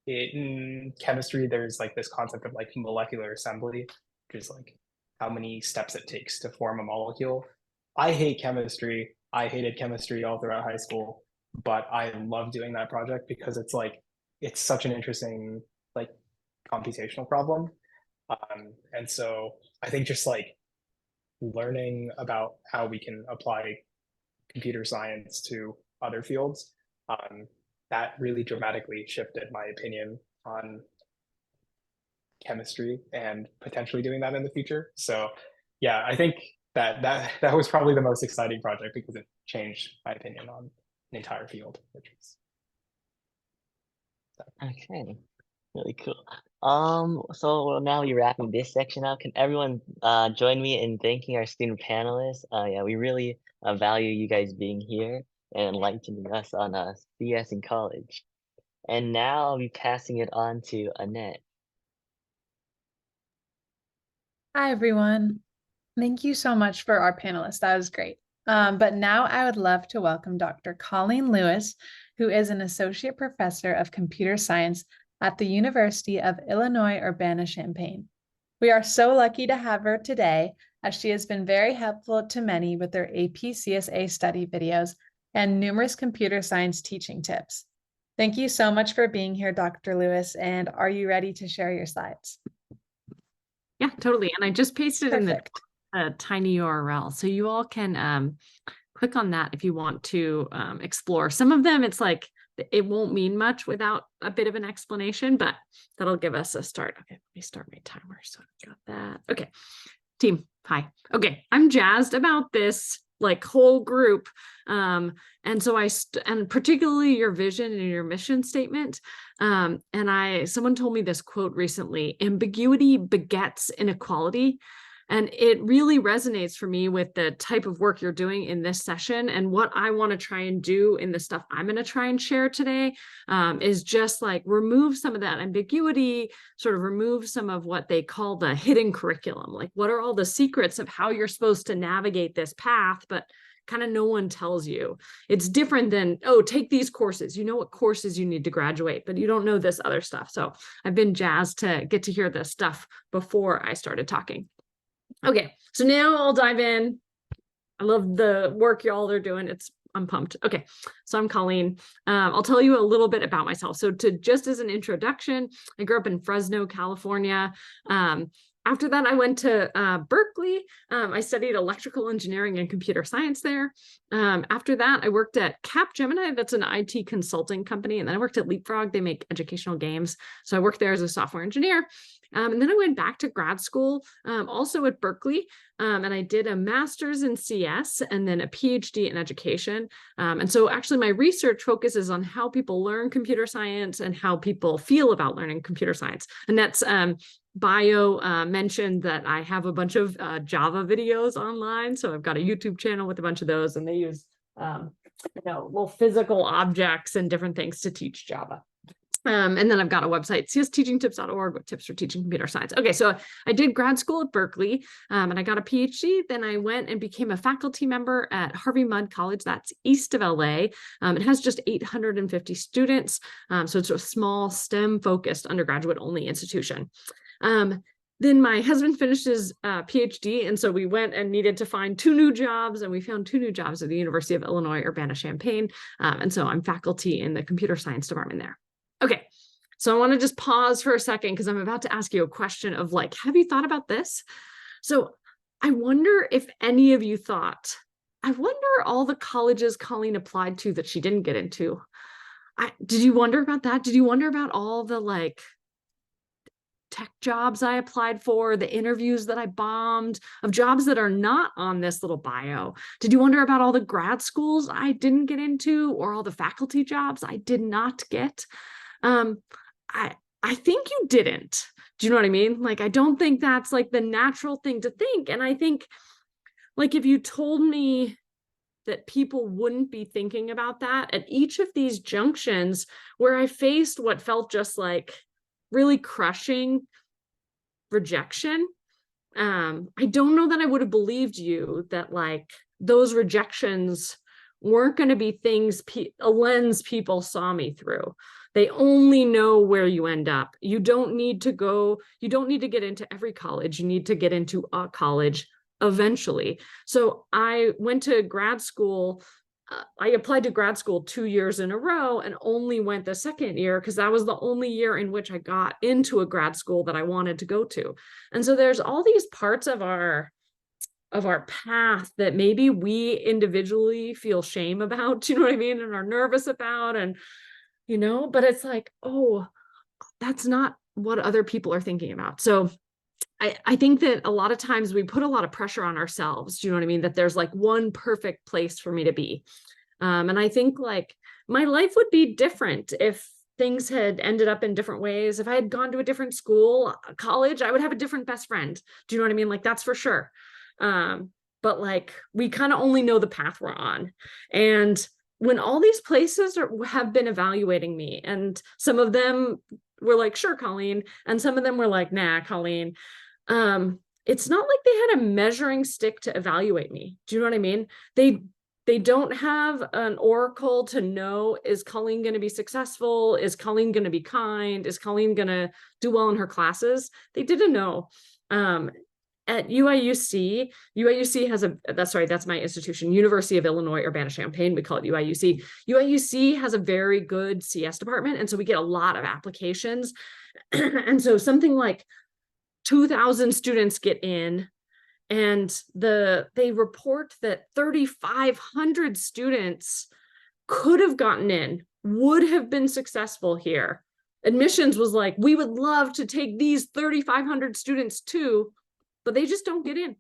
S5: in chemistry, there's like this concept of like molecular assembly, which is like how many steps it takes to form a molecule. I hate chemistry. I hated chemistry all throughout high school, but I love doing that project because it's like it's such an interesting like computational problem. And so I think just like learning about how we can apply computer science to other fields, that really dramatically shifted my opinion on chemistry and potentially doing that in the future. So yeah, I think that was probably the most exciting project because it changed my opinion on an entire field, which was
S4: Okay, really cool. So now we're wrapping this section up. Can everyone join me in thanking our student panelists? Yeah, we really value you guys being here and enlightening us on CS in college. And now I'll be passing it on to Annette.
S1: Hi, everyone. Thank you so much for our panelists. That was great. But now I would love to welcome Dr. Colleen Lewis, who is an associate professor of computer science at the University of Illinois Urbana-Champaign. We are so lucky to have her today, as she has been very helpful to many with their AP CSA study videos and numerous computer science teaching tips. Thank you so much for being here, Dr. Lewis, and are you ready to share your slides?
S8: Yeah, totally. And I just pasted in the
S1: Perfect.
S8: a tiny URL. So you all can click on that if you want to explore. Some of them, it's like, it won't mean much without a bit of an explanation, but that'll give us a start. Okay, let me start my timer. So I've got that. Okay, team, hi. Okay, I'm jazzed about this like whole group. And so and particularly your vision and your mission statement. And someone told me this quote recently: ambiguity begets inequality. And it really resonates for me with the type of work you're doing in this session. And what I want to try and do in the stuff I'm going to try and share today is just like remove some of that ambiguity, sort of remove some of what they call the hidden curriculum. Like, what are all the secrets of how you're supposed to navigate this path, but kind of no one tells you. It's different than, oh, take these courses. You know what courses you need to graduate, but you don't know this other stuff. So I've been jazzed to get to hear this stuff before I started talking. Okay, so now I'll dive in. I love the work y'all are doing. I'm pumped. Okay, so I'm Colleen. I'll tell you a little bit about myself. So just as an introduction, I grew up in Fresno, California. After that, I went to Berkeley. I studied electrical engineering and computer science there. After that, I worked at Capgemini. That's an IT consulting company. And then I worked at Leapfrog. They make educational games. So I worked there as a software engineer. And then I went back to grad school, also at Berkeley, and I did a master's in CS and then a PhD in education. And so actually my research focuses on how people learn computer science and how people feel about learning computer science. And that's bio mentioned that I have a bunch of Java videos online. So I've got a YouTube channel with a bunch of those, and they use little physical objects and different things to teach Java. And then I've got a website, csteachingtips.org, with tips for teaching computer science. Okay, so I did grad school at Berkeley, and I got a PhD. Then I went and became a faculty member at Harvey Mudd College. That's east of LA. It has just 850 students. So it's a small STEM-focused undergraduate-only institution. Then my husband finished his PhD, and so we went and needed to find 2 new jobs, and we found 2 new jobs at the University of Illinois Urbana-Champaign. And so I'm faculty in the computer science department there. Okay, so I want to just pause for a second because I'm about to ask you a question of like, have you thought about this? So I wonder if any of you thought, I wonder all the colleges Colleen applied to that she didn't get into. Did you wonder about that? Did you wonder about all the like tech jobs I applied for, the interviews that I bombed, of jobs that are not on this little bio? Did you wonder about all the grad schools I didn't get into, or all the faculty jobs I did not get? I think you didn't. Do you know what I mean? Like, I don't think that's like the natural thing to think. And I think like if you told me that people wouldn't be thinking about that at each of these junctions where I faced what felt just like really crushing rejection, I don't know that I would have believed you that like those rejections weren't going to be things, a lens people saw me through. They only know where you end up. You don't need to get into every college. You need to get into a college eventually. So I went to grad school. I applied to grad school 2 years in a row and only went the second year because that was the only year in which I got into a grad school that I wanted to go to. And so there's all these parts of our path that maybe we individually feel shame about, you know what I mean, and are nervous about, and but it's like, oh, that's not what other people are thinking about. So I think that a lot of times we put a lot of pressure on ourselves. Do you know what I mean? That there's like one perfect place for me to be. And I think like my life would be different if things had ended up in different ways. If I had gone to a different school, college, I would have a different best friend. Do you know what I mean? Like, that's for sure. But like, we kind of only know the path we're on. And when all these places have been evaluating me, and some of them were like, sure, Colleen, and some of them were like, nah, Colleen, it's not like they had a measuring stick to evaluate me. Do you know what I mean? They don't have an oracle to know, is Colleen going to be successful? Is Colleen going to be kind? Is Colleen going to do well in her classes? They didn't know. At UIUC has that's my institution, University of Illinois Urbana-Champaign. We call it UIUC. UIUC has a very good CS department. And so we get a lot of applications. And so something like 2,000 students get in, And they report that 3,500 students could have gotten in, would have been successful here. Admissions was like, we would love to take these 3,500 students too, but they just don't get in.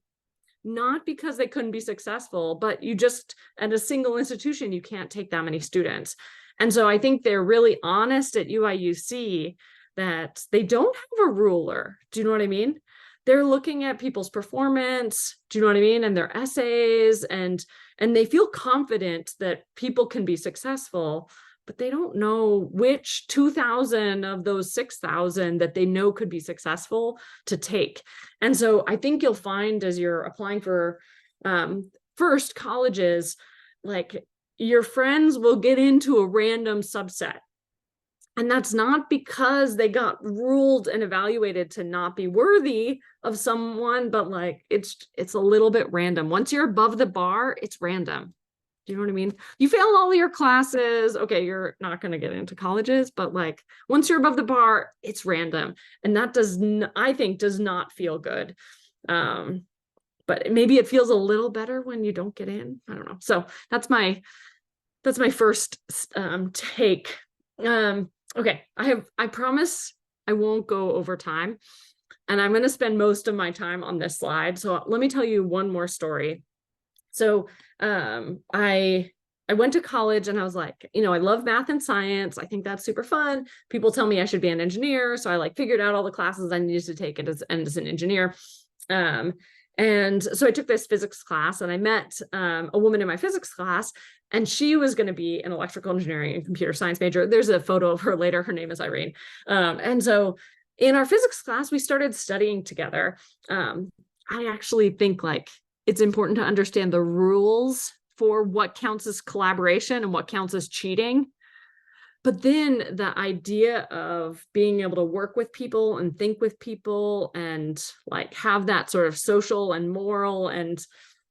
S8: Not because they couldn't be successful, but you just, at a single institution, you can't take that many students. And so I think they're really honest at UIUC that they don't have a ruler. Do you know what I mean? They're looking at people's performance, do you know what I mean? And their essays, and they feel confident that people can be successful, but they don't know which 2,000 of those 6,000 that they know could be successful to take. And so I think you'll find as you're applying for first colleges, like your friends will get into a random subset. And that's not because they got ruled and evaluated to not be worthy of someone, but like it's a little bit random. Once you're above the bar, it's random. Do you know what I mean? You fail all your classes, okay, you're not going to get into colleges, but like once you're above the bar, it's random. And that I think does not feel good. But maybe it feels a little better when you don't get in. I don't know. So that's my first take. Okay, I promise I won't go over time, and I'm going to spend most of my time on this slide. So let me tell you one more story. So I went to college and I was like, I love math and science. I think that's super fun. People tell me I should be an engineer. So I like figured out all the classes I needed to take as an engineer. And so I took this physics class, and I met a woman in my physics class, and she was going to be an electrical engineering and computer science major. There's a photo of her later. Her name is Irene. And so in our physics class, we started studying together. I actually think like it's important to understand the rules for what counts as collaboration and what counts as cheating. But then the idea of being able to work with people and think with people and like have that sort of social and moral and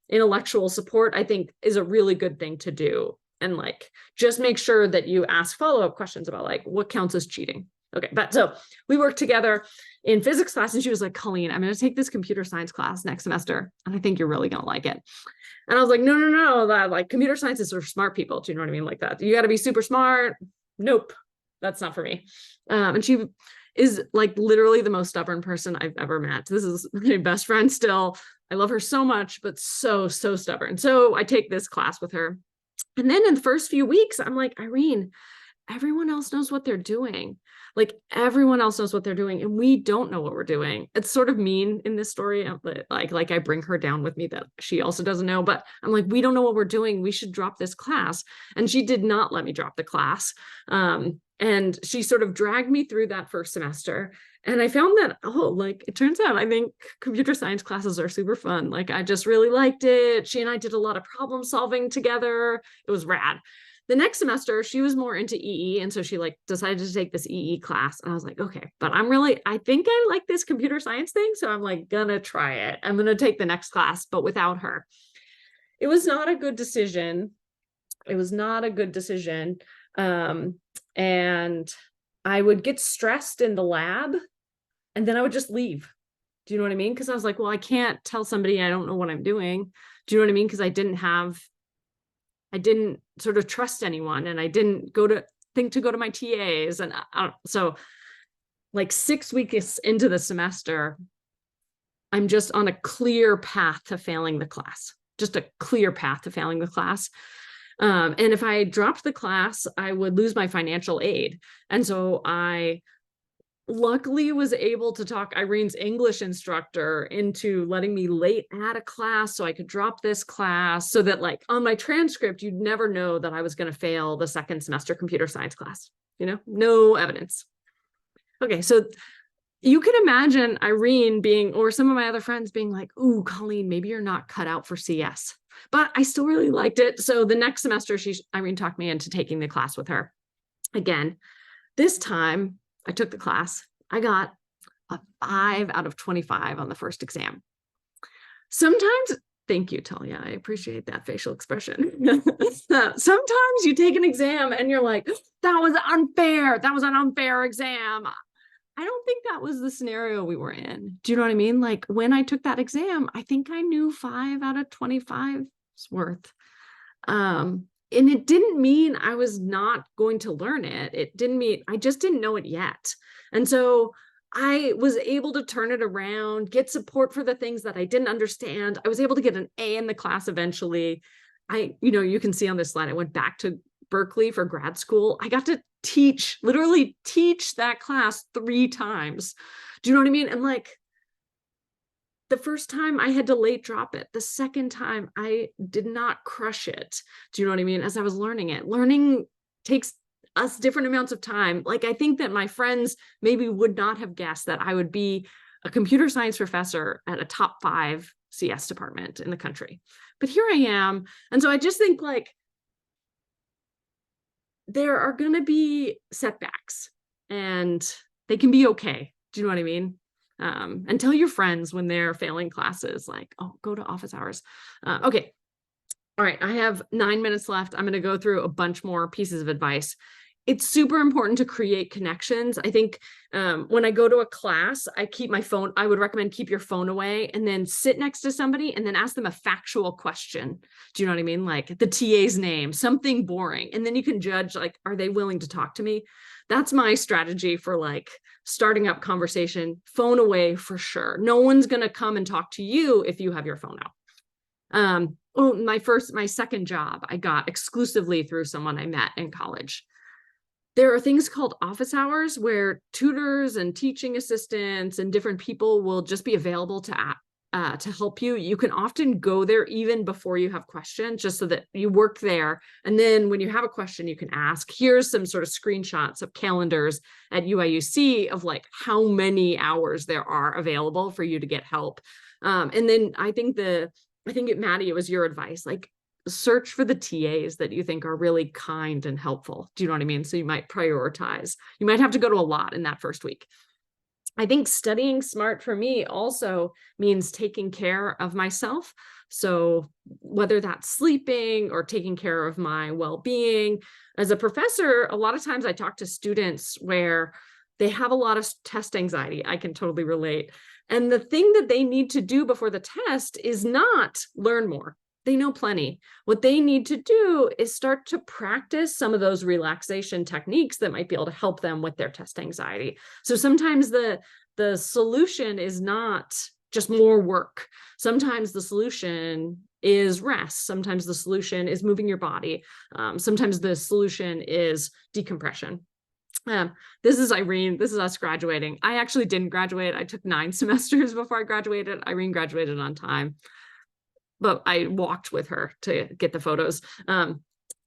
S8: intellectual support, I think is a really good thing to do. And like, just make sure that you ask follow-up questions about like what counts as cheating. Okay, but so we worked together in physics class, and she was like, Colleen, I'm going to take this computer science class next semester, and I think you're really going to like it. And I was like, no, that like computer science is for smart people. Do you know what I mean? Like that. You got to be super smart. Nope, that's not for me. And she is like literally the most stubborn person I've ever met. This is my best friend still. I love her so much, but so stubborn. So I take this class with her. And then in the first few weeks, I'm like, Irene, everyone else knows what they're doing. Like everyone else knows what they're doing, and we don't know what we're doing. It's sort of mean in this story, like I bring her down with me that she also doesn't know, but I'm like, we don't know what we're doing. We should drop this class. And she did not let me drop the class. And she sort of dragged me through that first semester. And I found that, like, it turns out I think computer science classes are super fun. Like, I just really liked it. She and I did a lot of problem solving together. It was rad. The next semester, she was more into EE. And so she like decided to take this EE class. And I was like, okay, but I think I like this computer science thing. So I'm like, gonna try it. I'm gonna take the next class, but without her. It was not a good decision. And I would get stressed in the lab, and then I would just leave. Do you know what I mean? Because I was like, well, I can't tell somebody I don't know what I'm doing. Do you know what I mean? Because I didn't sort of trust anyone, and I didn't think to go to my TAs. And so like 6 weeks into the semester, I'm just on a clear path to failing the class, just a clear path to failing the class. And if I dropped the class, I would lose my financial aid. And so I luckily was able to talk Irene's English instructor into letting me late add a class so I could drop this class, so that like on my transcript, you'd never know that I was going to fail the second semester computer science class, no evidence. Okay, so you can imagine Irene being, or some of my other friends being like, ooh, Colleen, maybe you're not cut out for CS. But I still really liked it. So the next semester, Irene talked me into taking the class with her. Again, this time I took the class. I got a 5 out of 25 on the first exam. Sometimes, thank you, Talia. I appreciate that facial expression. Sometimes you take an exam and you're like, that was unfair. That was an unfair exam. I don't think that was the scenario we were in. Do you know what I mean? Like when I took that exam, I think I knew 5 out of 25's worth. And it didn't mean I was not going to learn it. It didn't mean I just didn't know it yet. And so I was able to turn it around, get support for the things that I didn't understand. I was able to get an A in the class eventually. You can see on this slide, I went back to Berkeley for grad school. I got to literally teach that class 3 times. Do you know what I mean? And like the first time I had to late drop it. The second time I did not crush it. Do you know what I mean? As I was learning it, learning takes us different amounts of time. Like I think that my friends maybe would not have guessed that I would be a computer science professor at a top 5 CS department in the country. But here I am. And so I just think like there are going to be setbacks and they can be okay. Do you know what I mean? And tell your friends when they're failing classes, like, oh, go to office hours. Okay. All right. I have 9 minutes left. I'm going to go through a bunch more pieces of advice. It's super important to create connections. I think when I go to a class, I keep my phone. I would recommend keep your phone away and then sit next to somebody and then ask them a factual question. Do you know what I mean? Like the TA's name, something boring. And then you can judge, like, are they willing to talk to me? That's my strategy for like starting up conversation. Phone away for sure. No one's going to come and talk to you if you have your phone out. My second job, I got exclusively through someone I met in college. There are things called office hours where tutors and teaching assistants and different people will just be available to help you. You can often go there even before you have questions, just so that you work there. And then when you have a question, you can ask. Here's some sort of screenshots of calendars at UIUC of like how many hours there are available for you to get help. And then I think Maddie, it was your advice, like search for the TAs that you think are really kind and helpful. Do you know what I mean? So you might prioritize. You might have to go to a lot in that first week. I think studying smart for me also means taking care of myself. So whether that's sleeping or taking care of my well-being. As a professor, a lot of times I talk to students where they have a lot of test anxiety. I can totally relate. And the thing that they need to do before the test is not learn more. They know plenty. What they need to do is start to practice some of those relaxation techniques that might be able to help them with their test anxiety. So sometimes the solution is not just more work. Sometimes the solution is rest. Sometimes the solution is moving your body. Sometimes the solution is decompression. This is Irene. This is us graduating. I actually didn't graduate. I took 9 semesters before I graduated. Irene graduated on time, but I walked with her to get the photos.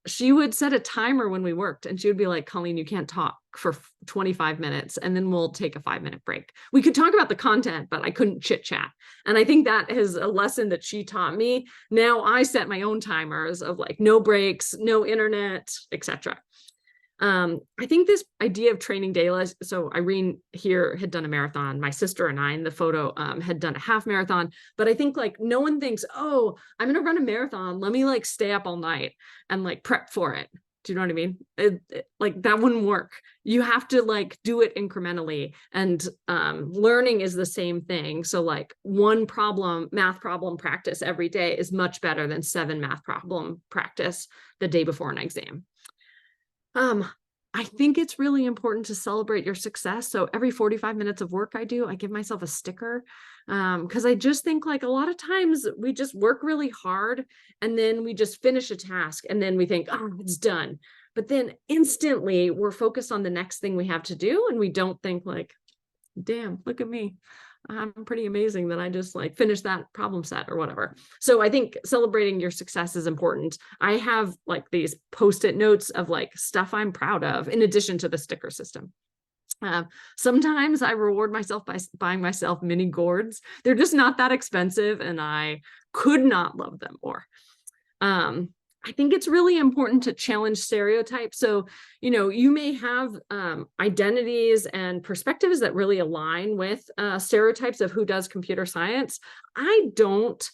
S8: She would set a timer when we worked and she would be like, Colleen, you can't talk for 25 minutes and then we'll take a 5-minute break. We could talk about the content, but I couldn't chit chat. And I think that is a lesson that she taught me. Now I set my own timers of like no breaks, no internet, etc. I think this idea of training daily, so Irene here had done a marathon, my sister and I in the photo had done a half marathon, but I think like no one thinks, oh, I'm going to run a marathon. Let me like stay up all night and like prep for it. Do you know what I mean? Like that wouldn't work. You have to like do it incrementally, and learning is the same thing. So like 1 math problem practice every day is much better than 7 math problem practice the day before an exam. I think it's really important to celebrate your success. So every 45 minutes of work I do, I give myself a sticker. Because I just think like a lot of times we just work really hard and then we just finish a task and then we think, oh, it's done. But then instantly we're focused on the next thing we have to do. And we don't think like, damn, look at me. I'm pretty amazing that I just like finished that problem set or whatever. So I think celebrating your success is important. I have like these post-it notes of like stuff I'm proud of in addition to the sticker system. Sometimes I reward myself by buying myself mini gourds. They're just not that expensive and I could not love them more. I think it's really important to challenge stereotypes. So, you may have identities and perspectives that really align with stereotypes of who does computer science. I don't.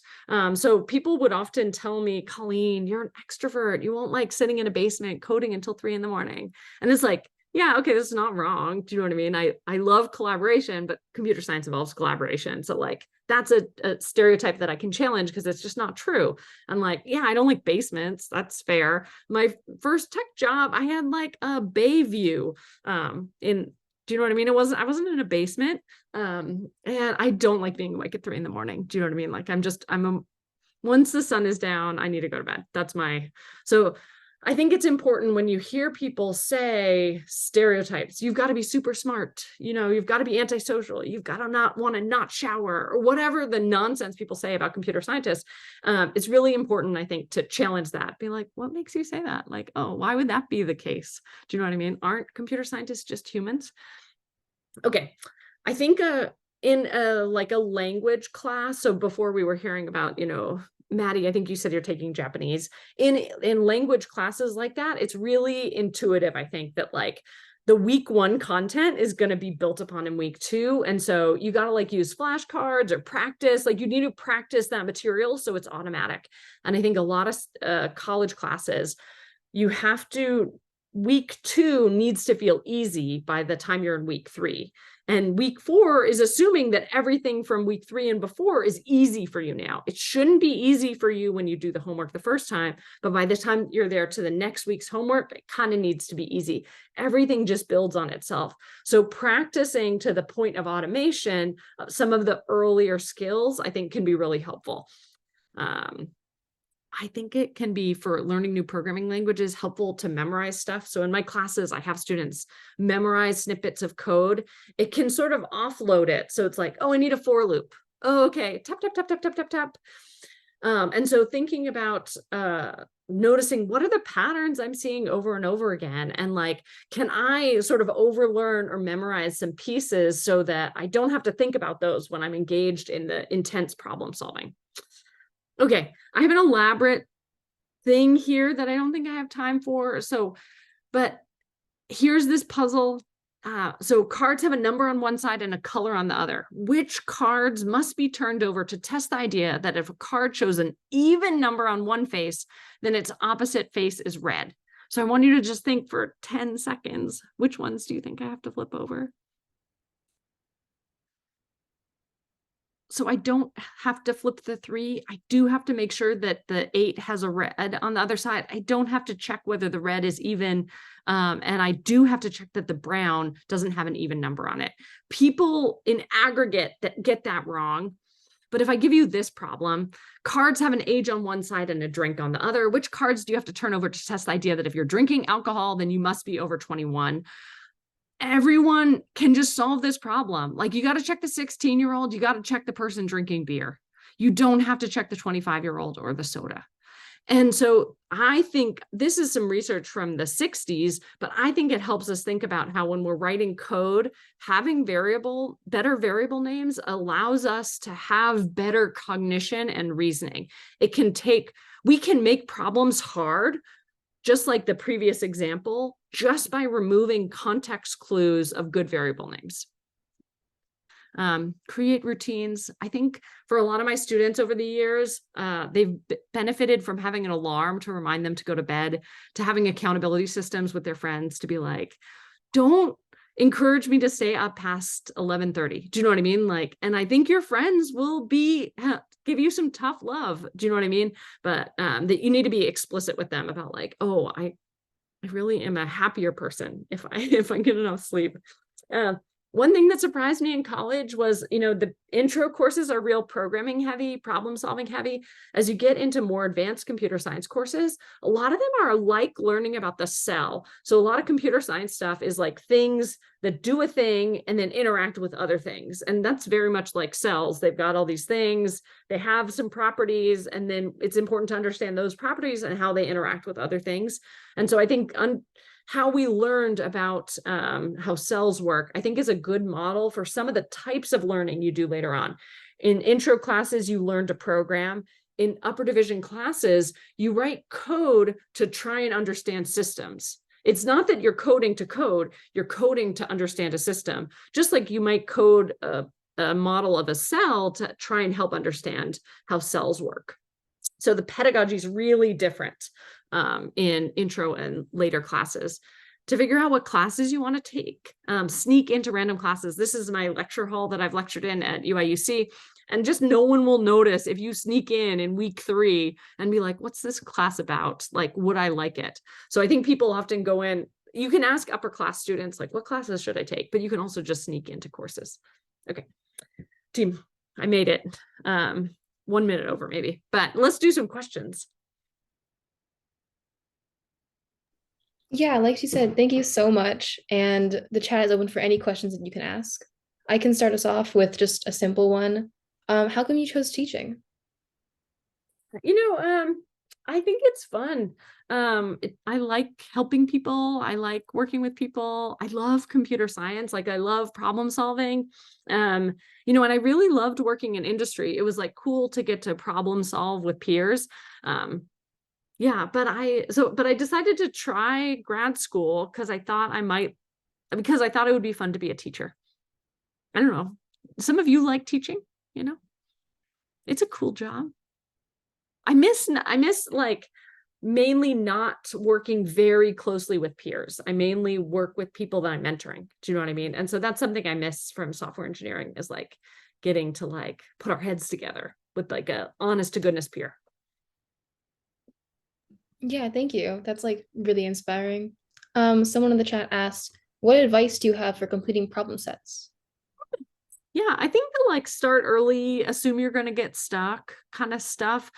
S8: So people would often tell me, Colleen, you're an extrovert. You won't like sitting in a basement coding until 3 a.m. And it's like, yeah, okay, this is not wrong. Do you know what I mean? I love collaboration, but computer science involves collaboration. So like that's a stereotype that I can challenge because it's just not true. I'm like, yeah, I don't like basements. That's fair. My first tech job, I had like a bay view in, do you know what I mean? I wasn't in a basement. And I don't like being awake at 3 a.m. Do you know what I mean? Like once the sun is down, I need to go to bed. So I think it's important when you hear people say stereotypes, you've got to be super smart, you've got to be antisocial, you've got to not want to not shower, or whatever the nonsense people say about computer scientists. It's really important, I think, to challenge that. Be like, what makes you say that? Like, oh, why would that be the case? Do you know what I mean? Aren't computer scientists just humans? Okay, I think in a language class, so before we were hearing about, Maddie, I think you said you're taking Japanese. In language classes like that, it's really intuitive, I think, that like the week 1 content is going to be built upon in week 2. And so you got to use flashcards or practice, you need to practice that material so it's automatic. And I think a lot of college classes, you have to, week 2 needs to feel easy by the time you're in week 3. And week 4 is assuming that everything from week 3 and before is easy for you now. It shouldn't be easy for you when you do the homework the first time, but by the time you're there to the next week's homework, it kind of needs to be easy. Everything just builds on itself. So practicing to the point of automation, some of the earlier skills, I think can be really helpful. I think it can be, for learning new programming languages, helpful to memorize stuff. So in my classes, I have students memorize snippets of code. It can sort of offload it. So it's like, oh, I need a for loop. Oh, okay, tap, tap, tap, tap, tap, tap, tap. And so thinking about noticing what are the patterns I'm seeing over and over again, and like, can I sort of overlearn or memorize some pieces so that I don't have to think about those when I'm engaged in the intense problem solving. Okay, I have an elaborate thing here that I don't think I have time for. So, but here's this puzzle. So cards have a number on one side and a color on the other. Which cards must be turned over to test the idea that if a card shows an even number on one face, then its opposite face is red? So I want you to just think for 10 seconds, which ones do you think I have to flip over? So I don't have to flip the 3. I do have to make sure that the 8 has a red on the other side. I don't have to check whether the red is even. And I do have to check that the brown doesn't have an even number on it. People in aggregate that get that wrong. But if I give you this problem, cards have an age on one side and a drink on the other. Which cards do you have to turn over to test the idea that if you're drinking alcohol, then you must be over 21? Everyone can just solve this problem. Like, you got to check the 16-year-old, you got to check the person drinking beer. You don't have to check the 25-year-old or the soda. And so I think this is some research from the 60s, but I think it helps us think about how when we're writing code, having better variable names allows us to have better cognition and reasoning. We can make problems hard, just like the previous example, just by removing context clues of good variable names. Create routines. I think for a lot of my students over the years, they've benefited from having an alarm to remind them to go to bed, to having accountability systems with their friends to be like, don't encourage me to stay up past 11:30. Do you know what I mean? Like, and I think your friends will give you some tough love. Do you know what I mean? But that you need to be explicit with them about like, oh, I really am a happier person if I get enough sleep. One thing that surprised me in college was, the intro courses are real programming heavy, problem solving heavy. As you get into more advanced computer science courses, a lot of them are like learning about the cell. So a lot of computer science stuff is like things that do a thing and then interact with other things. And that's very much like cells. They've got all these things, they have some properties, and then it's important to understand those properties and how they interact with other things. And so I think how we learned about how cells work, I think is a good model for some of the types of learning you do later on. In intro classes, you learn to program. In upper division classes, you write code to try and understand systems. It's not that you're coding to code, you're coding to understand a system, just like you might code a model of a cell to try and help understand how cells work. So the pedagogy is really different in intro and later classes. to figure out what classes you want to take, sneak into random classes. This is my lecture hall that I've lectured in at UIUC. And just no one will notice if you sneak in week 3 and be like, what's this class about? Like, would I like it? So I think people often go in, you can ask upper class students, like, what classes should I take? But you can also just sneak into courses. Okay, team, I made it 1 minute over maybe, but let's do some questions.
S9: Yeah, like she said, thank you so much. And the chat is open for any questions that you can ask. I can start us off with just a simple one. How come you chose teaching?
S8: I think it's fun. I like helping people. I like working with people. I love computer science. Like, I love problem solving. And I really loved working in industry. It was like cool to get to problem solve with peers. Yeah, but I decided to try grad school because I thought it would be fun to be a teacher. I don't know. Some of you like teaching, it's a cool job. I miss like mainly not working very closely with peers. I mainly work with people that I'm mentoring. Do you know what I mean? And so that's something I miss from software engineering, is like getting to like put our heads together with like a honest to goodness peer.
S9: Yeah, thank you. That's like really inspiring. Someone in the chat asked, what advice do you have for completing problem sets?
S8: Yeah, I think to like start early, assume you're going to get stuck kind of stuff.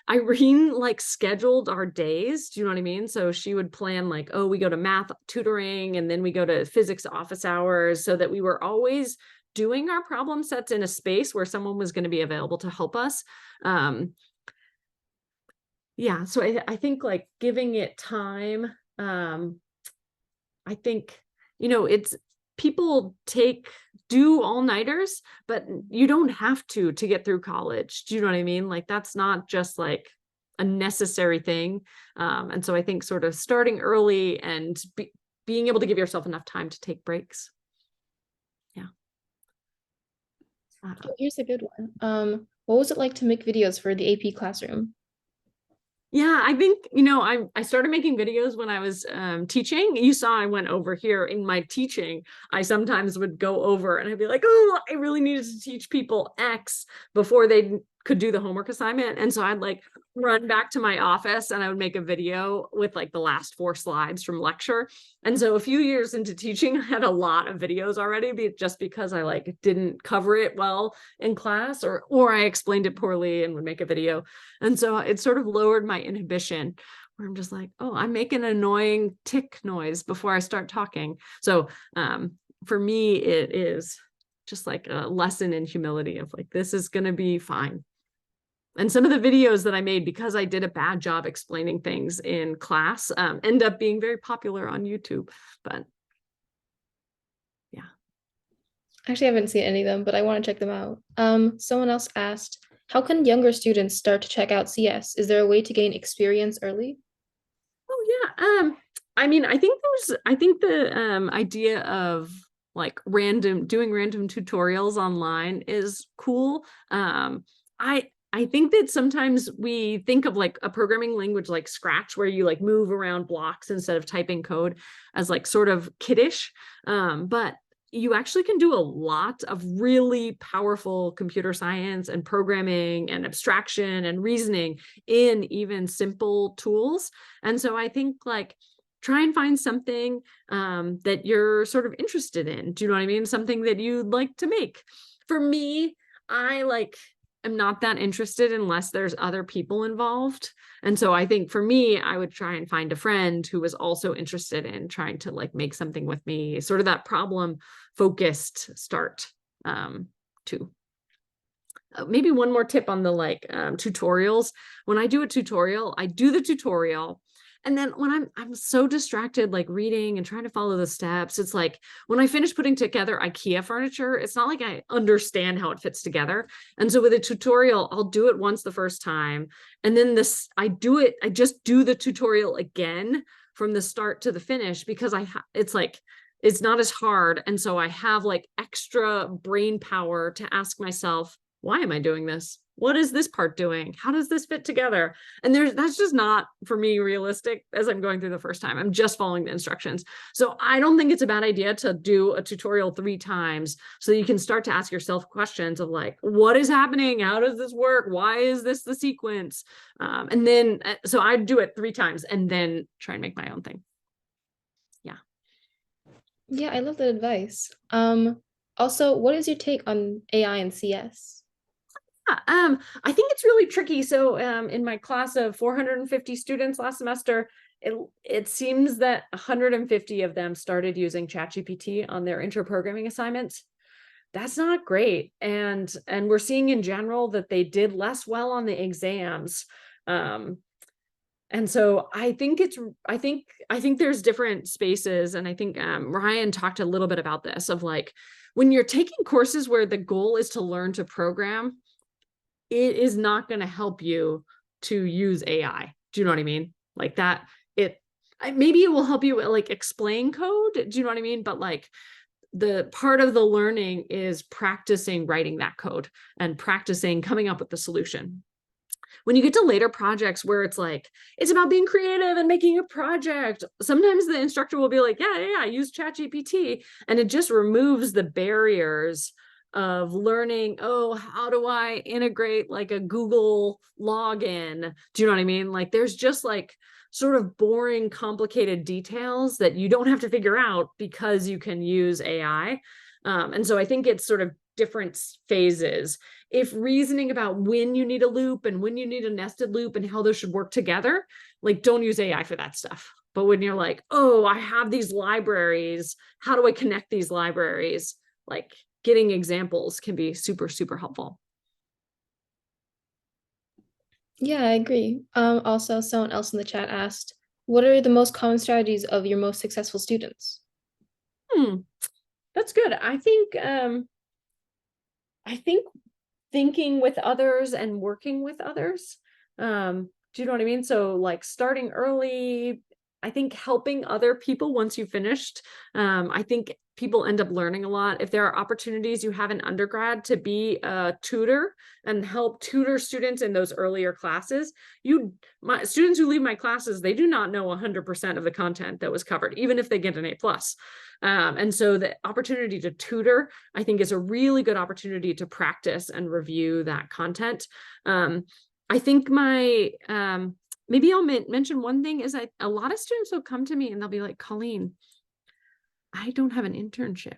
S8: Irene like scheduled our days. Do you know what I mean? So she would plan like, oh, we go to math tutoring and then we go to physics office hours, so that we were always doing our problem sets in a space where someone was going to be available to help us. Yeah, so I think like giving it time. I think, it's people do all-nighters, but you don't have to get through college. Do you know what I mean? Like, that's not just like a necessary thing. And so I think sort of starting early and being able to give yourself enough time to take breaks. Yeah.
S9: Here's a good one. What was it like to make videos for the AP classroom?
S8: Yeah, I think, I started making videos when I was teaching. You saw I went over here in my teaching. I sometimes would go over and I'd be like, oh, I really needed to teach people X before they could do the homework assignment. And so I'd like run back to my office and I would make a video with like the last 4 slides from lecture. And so a few years into teaching, I had a lot of videos already, just because I like didn't cover it well in class, or I explained it poorly and would make a video. And so it sort of lowered my inhibition, where I'm just like, oh, I make an annoying tick noise before I start talking. So for me, it is just like a lesson in humility of like, this is going to be fine. And some of the videos that I made, because I did a bad job explaining things in class, end up being very popular on YouTube. But yeah.
S9: Actually, I haven't seen any of them, but I want to check them out. Someone else asked, how can younger students start to check out CS? Is there a way to gain experience early?
S8: Oh yeah. I mean, I think the idea of like doing random tutorials online is cool. I think that sometimes we think of like a programming language like Scratch, where you like move around blocks instead of typing code, as like sort of kiddish. But you actually can do a lot of really powerful computer science and programming and abstraction and reasoning in even simple tools. And so I think like try and find something that you're sort of interested in. Do you know what I mean? Something that you'd like to make. For me, I'm not that interested unless there's other people involved. And so I think for me, I would try and find a friend who was also interested in trying to like make something with me, sort of that problem focused start too. Maybe one more tip on the like tutorials. When I do a tutorial, I do the tutorial. And then when I'm so distracted, like reading and trying to follow the steps, it's like when I finish putting together IKEA furniture, it's not like I understand how it fits together. And so with a tutorial, I'll do it once the first time. And then I just do the tutorial again from the start to the finish, because it's not as hard. And so I have like extra brain power to ask myself, why am I doing this? what is this part doing? How does this fit together? And that's just not for me realistic as I'm going through the first time. I'm just following the instructions. So I don't think it's a bad idea to do a tutorial 3 times so you can start to ask yourself questions of like, what is happening? How does this work? Why is this the sequence? And then, so I'd do it 3 times and then try and make my own thing.
S9: Yeah, I love that advice. Also, what is your take on AI and CS?
S8: I think it's really tricky. So in my class of 450 students last semester, it seems that 150 of them started using ChatGPT on their intro programming assignments. That's not great. And we're seeing in general that they did less well on the exams. And so I think there's different spaces. And I think Ryan talked a little bit about this of like, when you're taking courses where the goal is to learn to program, it is not going to help you to use AI. Do you know what I mean? Like that, maybe it will help you like explain code. Do you know what I mean? But like the part of the learning is practicing writing that code and practicing coming up with the solution. When you get to later projects where it's like, it's about being creative and making a project, sometimes the instructor will be like, yeah, use ChatGPT. And it just removes the barriers of learning, oh, how do I integrate like a Google login? Do you know what I mean? Like there's just like sort of boring, complicated details that you don't have to figure out because you can use AI. And so I think it's sort of different phases. If reasoning about when you need a loop and when you need a nested loop and how those should work together, like don't use AI for that stuff. But when you're like, oh, I have these libraries, how do I connect these libraries? Like getting examples can be super, super helpful.
S9: Yeah, I agree. Also, someone else in the chat asked, what are the most common strategies of your most successful students?
S8: That's good. I think thinking with others and working with others. Do you know what I mean? So like starting early, I think helping other people once you finished. I think people end up learning a lot. If there are opportunities you have in undergrad to be a tutor and help tutor students in those earlier classes, my students who leave my classes, they do not know 100% of the content that was covered, even if they get an A+. And so the opportunity to tutor, I think, is a really good opportunity to practice and review that content. I think maybe I'll mention one thing is a lot of students will come to me and they'll be like, Colleen, I don't have an internship.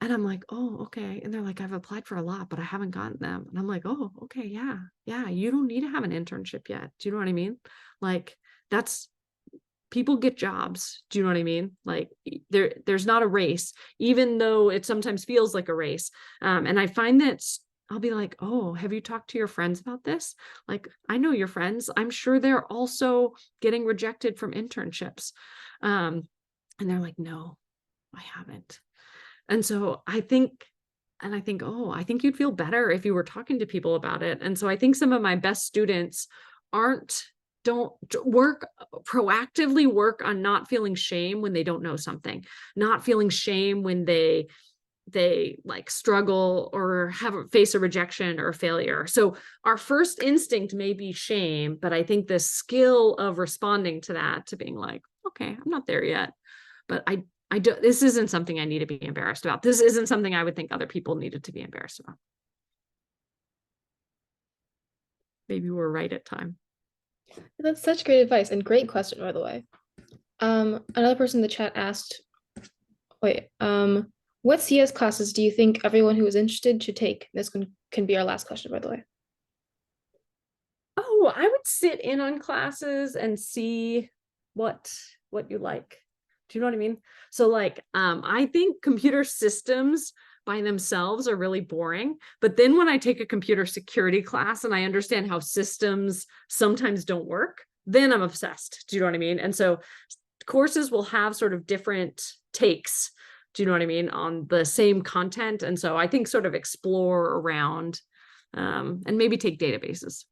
S8: And I'm like, oh, okay. And they're like, I've applied for a lot, but I haven't gotten them. And I'm like, oh, okay, yeah, you don't need to have an internship yet. Do you know what I mean? Like people get jobs. Do you know what I mean? Like there's not a race, even though it sometimes feels like a race. And I find that I'll be like, oh, have you talked to your friends about this? Like, I know your friends. I'm sure they're also getting rejected from internships. And they're like, no, I haven't. And so I think, oh, I think you'd feel better if you were talking to people about it. And so I think some of my best students don't proactively work on not feeling shame when they don't know something, not feeling shame when they like struggle or face a rejection or a failure. So our first instinct may be shame, but I think the skill of responding to that, to being like, okay, I'm not there yet, but I don't, this isn't something I need to be embarrassed about. This isn't something I would think other people needed to be embarrassed about. Maybe we're right at time.
S9: That's such great advice and great question, by the way. Another person in the chat asked, what CS classes do you think everyone who is interested should take? This can be our last question, by the way.
S8: Oh, I would sit in on classes and see what you like. Do you know what I mean? So like, I think computer systems by themselves are really boring. But then when I take a computer security class and I understand how systems sometimes don't work, then I'm obsessed. Do you know what I mean? And so courses will have sort of different takes, do you know what I mean, on the same content. And so I think sort of explore around and maybe take databases.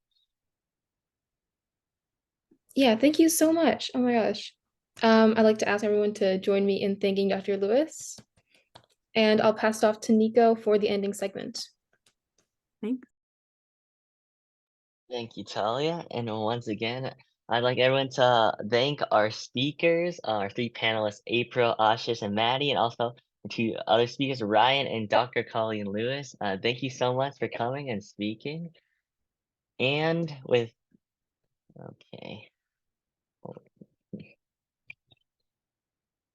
S9: Yeah, thank you so much. Oh my gosh. I'd like to ask everyone to join me in thanking Dr. Lewis. And I'll pass it off to Nico for the ending segment.
S8: Thanks.
S4: Thank you, Talia. And once again, I'd like everyone to thank our speakers, our three panelists, April, Ashish, and Maddie, and also the two other speakers, Ryan and Dr. Colleen Lewis. Thank you so much for coming and speaking. And with, okay.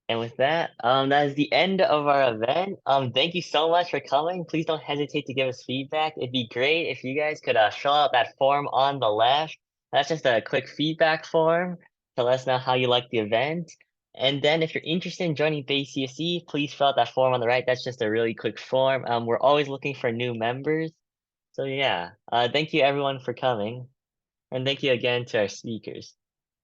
S4: And with that, that is the end of our event. Thank you so much for coming. Please don't hesitate to give us feedback. It'd be great if you guys could fill out that form on the left. That's just a quick feedback form to let us know how you like the event. And then if you're interested in joining Bay CSE, please fill out that form on the right. That's just a really quick form. We're always looking for new members. So yeah, thank you everyone for coming. And thank you again to our speakers.